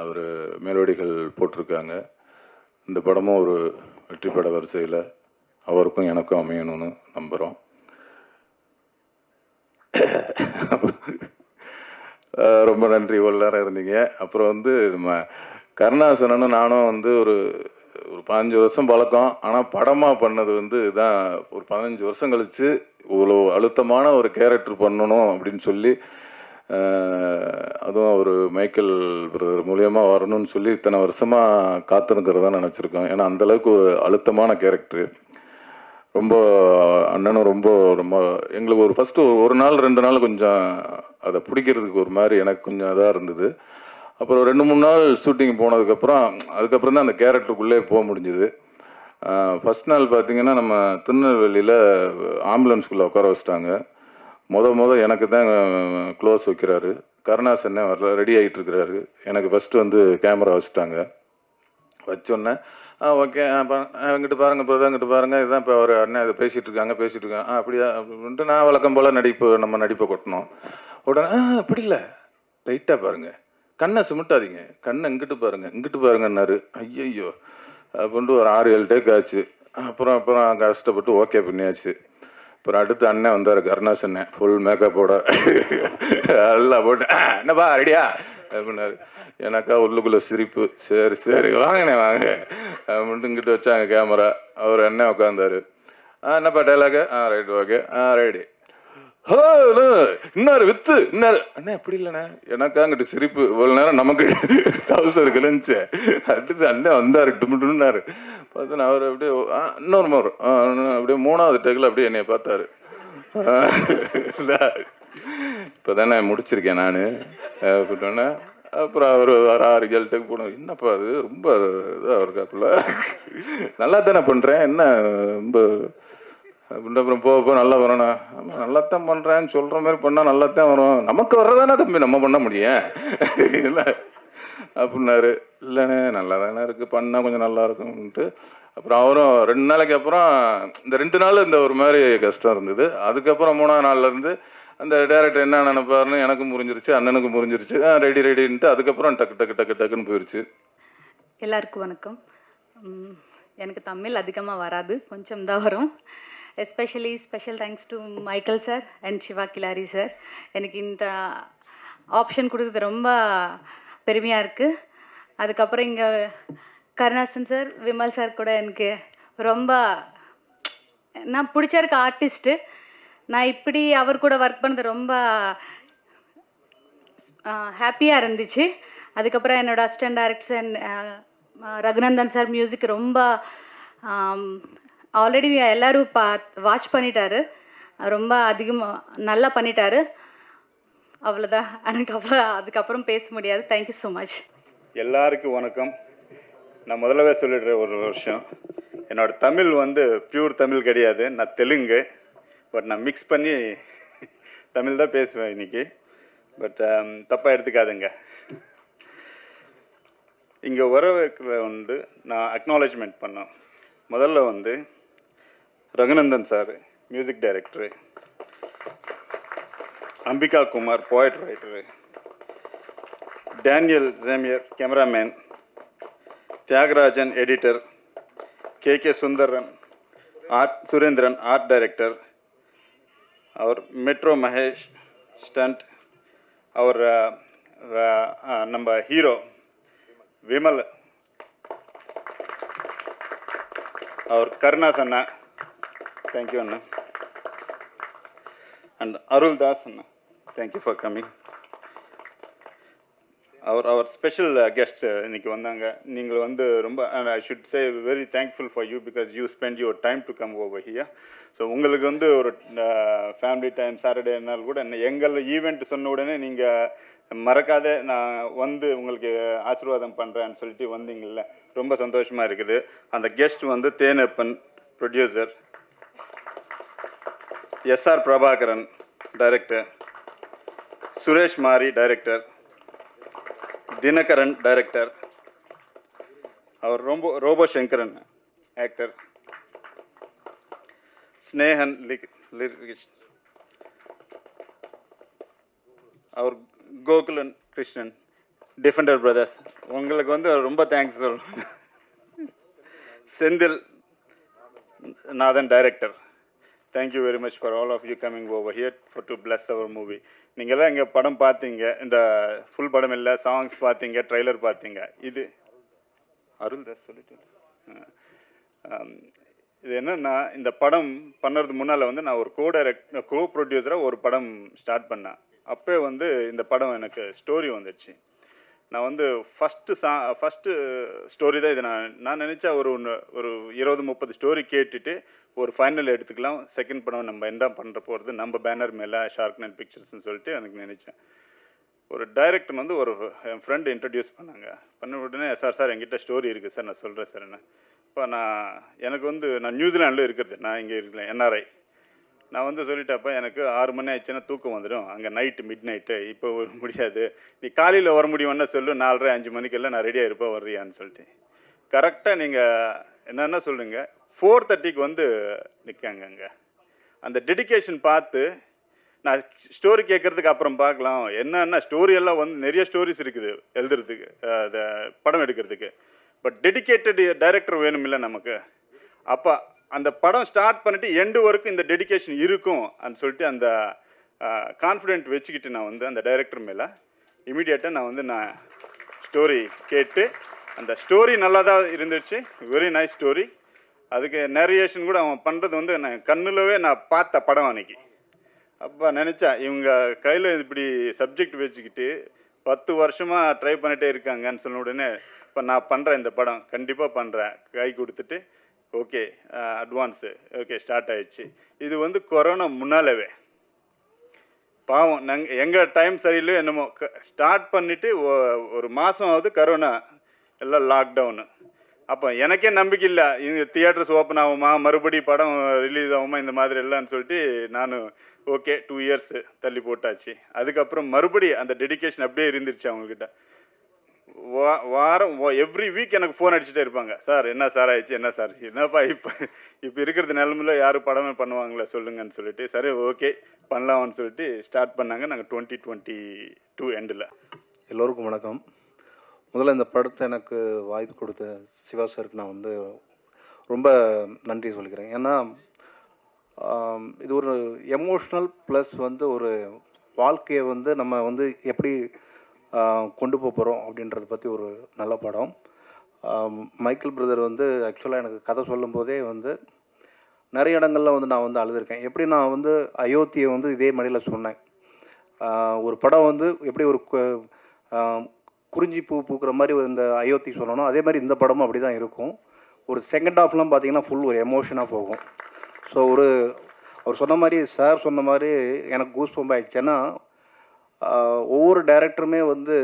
அவர் மெலோடிகள் போட்டிருக்காங்க. இந்த படமும் ஒரு வெற்றி பட வரிசையில் அவருக்கும் எனக்கும் அமையணும்னு நம்புகிறோம். ரொம்ப நன்றி, இவ்வளோ நேரம் இருந்தீங்க. அப்புறம் வந்து நம்ம கருணாசனனும் நானும் வந்து ஒரு 15 வருஷம் பழக்கம். ஆனால் படமாக பண்ணது வந்து தான் ஒரு 15 வருஷம் கழித்து இவ்வளோ அழுத்தமான ஒரு கேரக்டர் பண்ணணும் அப்படின்னு சொல்லி அதுவும் ஒரு மைக்கேல் பிரதர் மூலியமாக வரணும்னு சொல்லி இத்தனை வருஷமாக காத்திருக்கிறதா நினச்சிருக்கோம். ஏன்னா அந்தளவுக்கு ஒரு அழுத்தமான கேரக்டரு. ரொம்ப அண்ணனும் ரொம்ப ரொம்ப எங்களுக்கு ஒரு ஃபஸ்ட்டு ஒரு நாள் 2 நாள் கொஞ்சம் அதை பிடிக்கிறதுக்கு ஒரு மாதிரி எனக்கு கொஞ்சம் இதாக இருந்தது. அப்புறம் 2-3 நாள் ஷூட்டிங் போனதுக்கப்புறம் அதுக்கப்புறம் தான் அந்த கேரக்டருக்குள்ளே போக முடிஞ்சுது. ஃபஸ்ட் நாள் பார்த்திங்கன்னா நம்ம திருநெல்வேலியில் ஆம்புலன்ஸ்குள்ளே உட்கார வச்சிட்டாங்க. எனக்கு தான் க்ளோஸ் வைக்கிறாரு. கருணாசன்னே வரல, ரெடி ஆகிட்டு இருக்கிறாரு. எனக்கு ஃபஸ்ட்டு வந்து கேமரா வச்சுட்டாங்க. வச்சோன்னே ஓகே இங்கிட்டு பாருங்கள் இப்போ தான் இங்கிட்டு பாருங்கள் இதுதான் இப்போ அவர் அண்ணன் இதை பேசிகிட்டு இருக்காங்க அப்படியா அப்படின்ட்டு நான் வழக்கம் போல் நம்ம நடிப்பை கொட்டணும். உடனே அப்படி இல்லை, லைட்டாக பாருங்கள், கண்ணை சிமிட்டாதீங்க, கண்ணை இங்கிட்டு பாருங்கன்னாரு. ஐயையோ அப்படின்ட்டு ஒரு 6-7 டேக் ஆச்சு. அப்புறம் கஷ்டப்பட்டு ஓகே பண்ணியாச்சு. அப்புறம் அடுத்து அண்ணன் வந்தார், கருணாஸ் அண்ணன், ஃபுல் மேக்கப்போட எல்லாம் போட்டு என்னப்பா ரெடியா அப்படின்னாரு. எனக்கா உள்ளுக்குள்ளே சிரிப்பு. சரி வாங்கண்ணே வாங்க அப்படின்ட்டு இங்கிட்டு வச்சாங்க கேமரா. அவர் அண்ணன் உட்காந்தாரு. என்னப்பா dialogue? Right okay ready. Hello இன்னாரு வித்து இன்னாரு அண்ணே அப்படி இல்லைண்ணே. எனக்கா அங்கிட்டு சிரிப்பு. இவ்வளோ நேரம் நமக்கு டவுசர் கிழிஞ்சு. அடுத்து அண்ணன் வந்தார், டும்னாரு. பார்த்தா அவர் அப்படியே இன்னொரு அப்படியே 3வது டேக்கில் அப்படியே என்னைய பார்த்தாரு. இப்போ தானே முடிச்சிருக்கேன் நான் அப்படின்னோடனே அப்புறம் அவர் வர 6-7 டேக் போனோம். என்னப்பா அது ரொம்ப இதாக இருக்காப்புல, நல்லா தானே பண்ணுறேன் என்ன ரொம்ப அப்படின்ட்டு. அப்புறம் போக நல்லா வரணும். ஆமாம் நல்லாத்தான் பண்ணுறேன்னு சொல்கிற மாதிரி பண்ணால் நல்லாத்தான் வரும், நமக்கு வர்றதானே தம்பி நம்ம பண்ண முடியும் இல்லை அப்படின்னாரு. இல்லைண்ணே நல்லா தானே இருக்குது, பண்ணால் கொஞ்சம் நல்லா இருக்கும்ன்ட்டு. அப்புறம் அவரும் 2 நாளைக்கு அப்புறம் இந்த 2 நாள் இந்த ஒரு மாதிரி கஷ்டம் இருந்தது. அதுக்கப்புறம் 3ஆவது நாள்லேருந்து அந்த டேரக்டர் என்ன நினைப்பாருன்னு எனக்கும் புரிஞ்சிருச்சு, அண்ணனுக்கும் புரிஞ்சிருச்சு. ரெடின்ட்டு அதுக்கப்புறம் டக்குன்னு போயிடுச்சு. எல்லாருக்கும் வணக்கம். எனக்கு தமிழ் அதிகமாக வராது, கொஞ்சம் தான் வரும். Especially special thanks to Michael sir and Siva Kilari sir. எனக்கு இந்த ஆப்ஷன் கொடுக்குறது ரொம்ப பெருமையாக இருக்குது. அதுக்கப்புறம் இங்கே கருணாசன் சார், விமல் சார் கூட எனக்கு ரொம்ப நான் பிடிச்சிருக்க ஆர்டிஸ்ட்டு. நான் இப்படி அவர் கூட ஒர்க் பண்ணது ரொம்ப ஹாப்பியாக இருந்துச்சு. அதுக்கப்புறம் என்னோடய assistant director and Raghunandan sir music ரொம்ப ஆல்ரெடி எல்லோரும் வாட்ச் பண்ணிட்டாரு, ரொம்ப அதிகமாக நல்லா பண்ணிட்டாரு. அவ்வளோதான், எனக்கு அதுக்கப்புறம் பேச முடியாது. Thank you so much. எல்லாருக்கும் வணக்கம். நான் முதல்லவே சொல்லிடுறேன் ஒரு விஷயம். என்னோடய தமிழ் வந்து பியூர் தமிழ் கிடையாது, நான் தெலுங்கு. பட் நான் மிக்ஸ் பண்ணி தமிழ் தான் பேசுவேன் இன்றைக்கி. பட் தப்பாக எடுத்துக்காதுங்க. இங்கே வரவேற்கிற வந்து நான் அக்னாலேஜ்மெண்ட் பண்ணேன். முதல்ல வந்து Raghunandan sir music director, Ambika Kumar poet writer, Daniel ஜேமியர் cameraman, Thiyagarajan editor, K Surendran art director, அவர் மெட்ரோ மகேஷ் ஸ்டண்ட், அவர் நம்ம ஹீரோ விமல், அவர் கருணாஸ் அண்ணா, தேங்க்யூ அண்ணா, அண்ட் அருள் தாஸ் அண்ணா, தேங்க்யூ ஃபார் கம்மிங். அவர் ஸ்பெஷல் கெஸ்ட் இன்னைக்கு வந்தாங்க. நீங்கள் வந்து ரொம்ப I should say very thankful for you because you spend your time to come over here. So உங்களுக்கு வந்து ஒரு ஃபேமிலி டைம் சாட்டர்டேனால் கூட எங்கள் ஈவெண்ட் சொன்ன உடனே நீங்கள் மறக்காத நான் வந்து உங்களுக்கு ஆசீர்வாதம் பண்ணுறேன்னு சொல்லிட்டு வந்தீங்கள்ல, ரொம்ப சந்தோஷமாக இருக்குது. அந்த கெஸ்ட் வந்து Thenappan producer, S R Prabhakaran director, Suresh Mari director, Dhinakaran director, அவர் robo Sankaran actor, Snehan lyricist, அவர் கோகுலன் கிருஷ்ணன், டிஃபெண்டர் பிரதர்ஸ். உங்களுக்கு வந்து ரொம்ப தேங்க்ஸ் சொல்லுங்கள். Senthil Nathan director, thank you very much for all of you coming over here for to bless our movie. நீங்கள்லாம் இங்கே படம் பார்த்தீங்க, இந்த ஃபுல் படம் இல்லை, சாங்ஸ் பார்த்தீங்க, ட்ரெய்லர் பார்த்தீங்க. இது அருள் தாஸ் சொல்லிட்டு இது என்னென்னா, இந்த படம் பண்ணுறதுக்கு முன்னால் வந்து நான் ஒரு கோ ப்ரொடியூசராக ஒரு படம் ஸ்டார்ட் பண்ணேன். அப்போ வந்து இந்த படம் எனக்கு ஸ்டோரி வந்துடுச்சு. நான் வந்து ஃபஸ்ட்டு ஸ்டோரி தான் இது. நான் நினச்சா ஒரு 20-30 ஸ்டோரி கேட்டுட்டு ஒரு ஃபைனல் எடுத்துக்கலாம். செகண்ட் படம் நம்ம என்ன பண்ணுற போகிறது, நம்ம பேனர் மேலே ஷார்க் நைட் பிக்சர்ஸ்னு சொல்லிட்டு எனக்கு நினச்சேன். ஒரு டைரக்டர் வந்து என் ஃப்ரெண்டு இன்ட்ரடியூஸ் பண்ண உடனே, சார் என்கிட்ட ஸ்டோரி இருக்குது சார், நான் சொல்கிறேன் சார். இப்போ நான் நியூசிலாண்டில் இருக்கிறது, நான் இங்கே இருக்கேன், NRI. நான் வந்து சொல்லிட்டப்போ எனக்கு 6 மணி ஆயிடுச்சுன்னா தூக்கம் வந்துடும், அங்கே மிட் நைட்டு, இப்போ முடியாது, நீ காலையில் வர முடியும்னா சொல்லு, 4:30-5 மணிக்கெல்லாம் நான் ரெடியாக இருப்பேன், வர்றியான்னு சொல்லிட்டு. கரெக்டாக நீங்கள் என்னென்ன சொல்லுங்க, 4:30க்கு வந்து நிற்காங்க அங்கே. அந்த டெடிக்கேஷன் பார்த்து நான் ஸ்டோரி கேட்குறதுக்கு அப்புறம் பார்க்கலாம், என்னென்ன ஸ்டோரியெல்லாம் வந்து நிறைய ஸ்டோரிஸ் இருக்குது எழுதுறதுக்கு, அதை படம் எடுக்கிறதுக்கு. பட் டெடிக்கேட்டட் டைரக்டர் வேணும் இல்லை நமக்கு. அப்போ அந்த படம் ஸ்டார்ட் பண்ணிவிட்டு எண்டு வரைக்கும் இந்த டெடிக்கேஷன் இருக்கும் அப்படின்னு சொல்லிட்டு அந்த கான்ஃபிடென்ட் வச்சுக்கிட்டு நான் வந்து அந்த டைரக்டர் மேலே இமீடியட்டாக நான் ஸ்டோரி கேட்டு, அந்த ஸ்டோரி நல்லா தான் இருந்துச்சு, வெரி நைஸ் ஸ்டோரி. அதுக்கு நேரியேஷன் கூட அவன் பண்ணுறது வந்து நான் கண்ணுலவே நான் பார்த்த படம் அன்னைக்கு. அப்போ நினச்சா, இவங்க கையில் இப்படி சப்ஜெக்ட் வச்சுக்கிட்டு 10 வருஷமாக ட்ரை பண்ணிகிட்டே இருக்காங்கன்னு சொன்ன உடனே, இப்போ நான் பண்ணுறேன் இந்த படம், கண்டிப்பாக பண்ணுறேன், கை கொடுத்துட்டு ஓகே அட்வான்ஸு ஓகே ஸ்டார்ட் ஆயிடுச்சு. இது வந்து கொரோனா முன்னாலவே பாவம், எங்கள் டைம் சரியில்லையோ என்னமோ, ஸ்டார்ட் பண்ணிவிட்டு ஒரு மாதம் ஆகுது கொரோனா, எல்லாம் லாக்டவுனு. அப்போ எனக்கே நம்பிக்கை இல்லை, இங்கே தியேட்டர்ஸ் ஓப்பன் ஆகுமா, மறுபடி படம் ரிலீஸ் ஆகுமா, இந்த மாதிரி இல்லைன்னு சொல்லிட்டு நான் ஓகே 2 இயர்ஸ் தள்ளி போட்டாச்சு. அதுக்கப்புறம் மறுபடி அந்த டெடிக்கேஷன் அப்படியே இருந்துருச்சு அவங்கக்கிட்ட. வாரம் எவ்ரி வீக் எனக்கு ஃபோன் அடிச்சுட்டே இருப்பாங்க, சார் என்ன சார் ஆயிடுச்சு, என்ன சார், என்னப்பா இப்போ இருக்கிறது நிலமையில யாரும் படமே பண்ணுவாங்களா சொல்லுங்கன்னு சொல்லிட்டு, சரி ஓகே பண்ணலாம்னு சொல்லிட்டு ஸ்டார்ட் பண்ணாங்க. நாங்கள் 2022 எண்டில். எல்லோருக்கும் வணக்கம். முதல்ல இந்த படத்தை எனக்கு வாய்ப்பு கொடுத்த சிவா சாருக்கு நான் வந்து ரொம்ப நன்றி சொல்லிக்கிறேன். ஏன்னா இது ஒரு எமோஷ்னல் ப்ளஸ் வந்து ஒரு வாழ்க்கையை வந்து நம்ம வந்து எப்படி கொண்டு போகிறோம் அப்படின்றத பற்றி ஒரு நல்ல படம். மைக்கேல் பிரதர் வந்து ஆக்சுவலாக எனக்கு கதை சொல்லும் போதே வந்து நிறைய இடங்களில் வந்து நான் வந்து அழுதுருக்கேன். எப்படி நான் வந்து அயோத்தியை வந்து இதே மாதிரியில் சொன்னேன். ஒரு படம் வந்து எப்படி ஒரு குறிஞ்சி பூ பூக்கிற மாதிரி இந்த அயோத்தி சொல்லணும், அதே மாதிரி இந்த படமும் அப்படி தான் இருக்கும். ஒரு செகண்ட் ஹாஃப்லாம் பார்த்தீங்கன்னா ஃபுல் ஒரு எமோஷனாக போகும். ஸோ அவர் சொன்ன மாதிரி, சார் சொன்ன மாதிரி எனக்கு கூஸ் பம்ப் ஆகிடுச்சேன்னா, ஒவ்வொரு டைரக்டருமே வந்து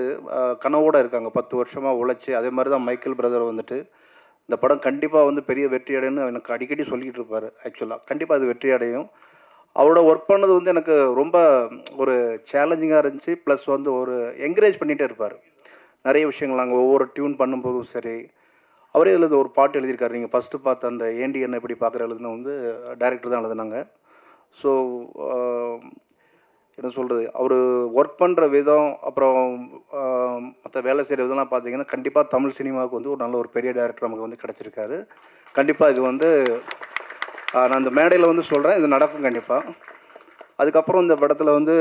கனவோடு இருக்காங்க, 10 வருஷமாக உழைச்சி. அதே மாதிரி தான் மைக்கேல் பிரதர் வந்துட்டு இந்த படம் கண்டிப்பாக வந்து பெரிய வெற்றி அடையணும்னு எனக்கு அடிக்கடி சொல்லிக்கிட்டு இருப்பார். ஆக்சுவலாக கண்டிப்பாக அது வெற்றி அடையும். அவரோட ஒர்க் பண்ணது வந்து எனக்கு ரொம்ப ஒரு சேலஞ்சிங்காக இருந்துச்சு. ப்ளஸ் வந்து ஒரு என்கரேஜ் பண்ணிகிட்டே இருப்பார் நிறைய விஷயங்கள். நாங்கள் ஒவ்வொரு டியூன் பண்ணும்போதும் சரி, அவரே இதில் ஒரு பாட்டு எழுதியிருக்காரு. நீங்கள் ஃபஸ்ட்டு பார்த்த அந்த ஏண்டி என்ன எப்படி பார்க்குற எழுதுன வந்து டைரக்டர் தான் எழுதுனாங்க. ஸோ என்ன சொல்கிறது, அவர் ஒர்க் பண்ணுற விதம், அப்புறம் மற்ற வேலை செய்கிற விதம்லாம் பார்த்தீங்கன்னா கண்டிப்பாக தமிழ் சினிமாவுக்கு வந்து ஒரு நல்ல ஒரு பெரிய டைரக்டர் நமக்கு வந்து கிடச்சிருக்காரு. கண்டிப்பாக இது வந்து நான் இந்த மேடையில் வந்து சொல்கிறேன், இது நடக்கும் கண்டிப்பாக. அதுக்கப்புறம் இந்த படத்தில் வந்து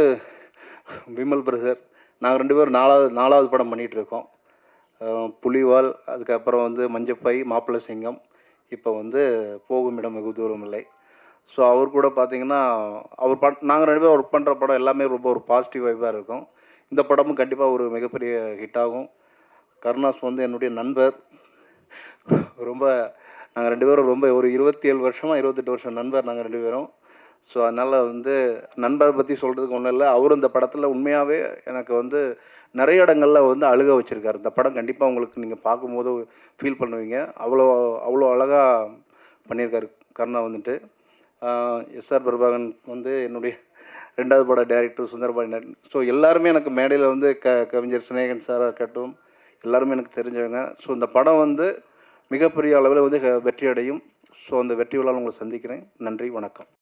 விமல் பிரதர், நாங்கள் 2 பேரும் 4வது படம் பண்ணிகிட்ருக்கோம். புலிவால், அதுக்கப்புறம் வந்து மஞ்சப்பை, மாப்பிள்ளை சிங்கம், இப்போ வந்து போகும் இடம் வெகு தூரம் இல்லை. ஸோ அவர் கூட பார்த்திங்கன்னா நாங்கள் 2 பேரும் ஒர்க் பண்ணுற படம் எல்லாமே ரொம்ப ஒரு பாசிட்டிவ் வைப்பாக இருக்கும். இந்த படமும் கண்டிப்பாக ஒரு மிகப்பெரிய ஹிட் ஆகும். கருணாஸ் வந்து என்னுடைய நண்பர். ரொம்ப நாங்கள் 2 பேரும் ரொம்ப ஒரு 27 வருஷமாக 28 வருஷம் நண்பர் நாங்கள் 2 பேரும். ஸோ அதனால் வந்து நண்பரை பற்றி சொல்கிறதுக்கு ஒன்றும் இல்லை. அவரும் இந்த படத்தில் உண்மையாகவே எனக்கு வந்து நிறைய இடங்களில் வந்து அழுக வச்சுருக்காரு. இந்த படம் கண்டிப்பாக உங்களுக்கு நீங்கள் பார்க்கும்போது ஃபீல் பண்ணுவீங்க. அவ்வளோ அழகாக பண்ணியிருக்காரு கருணா வந்துட்டு. SR பிரபாகரன் வந்து என்னுடைய 2வது பட டைரக்டர், சுந்தரபாண்டி. ஸோ எல்லாருமே எனக்கு மேடையில் வந்து கவிஞர் சினேகன் சாராக இருக்கட்டும், எல்லாருமே எனக்கு தெரிஞ்சவங்க. ஸோ இந்த படம் வந்து மிகப்பெரிய அளவில் வந்து வெற்றி அடையும். ஸோ அந்த வெற்றி விழாவில் உங்களை சந்திக்கிறேன். நன்றி, வணக்கம்.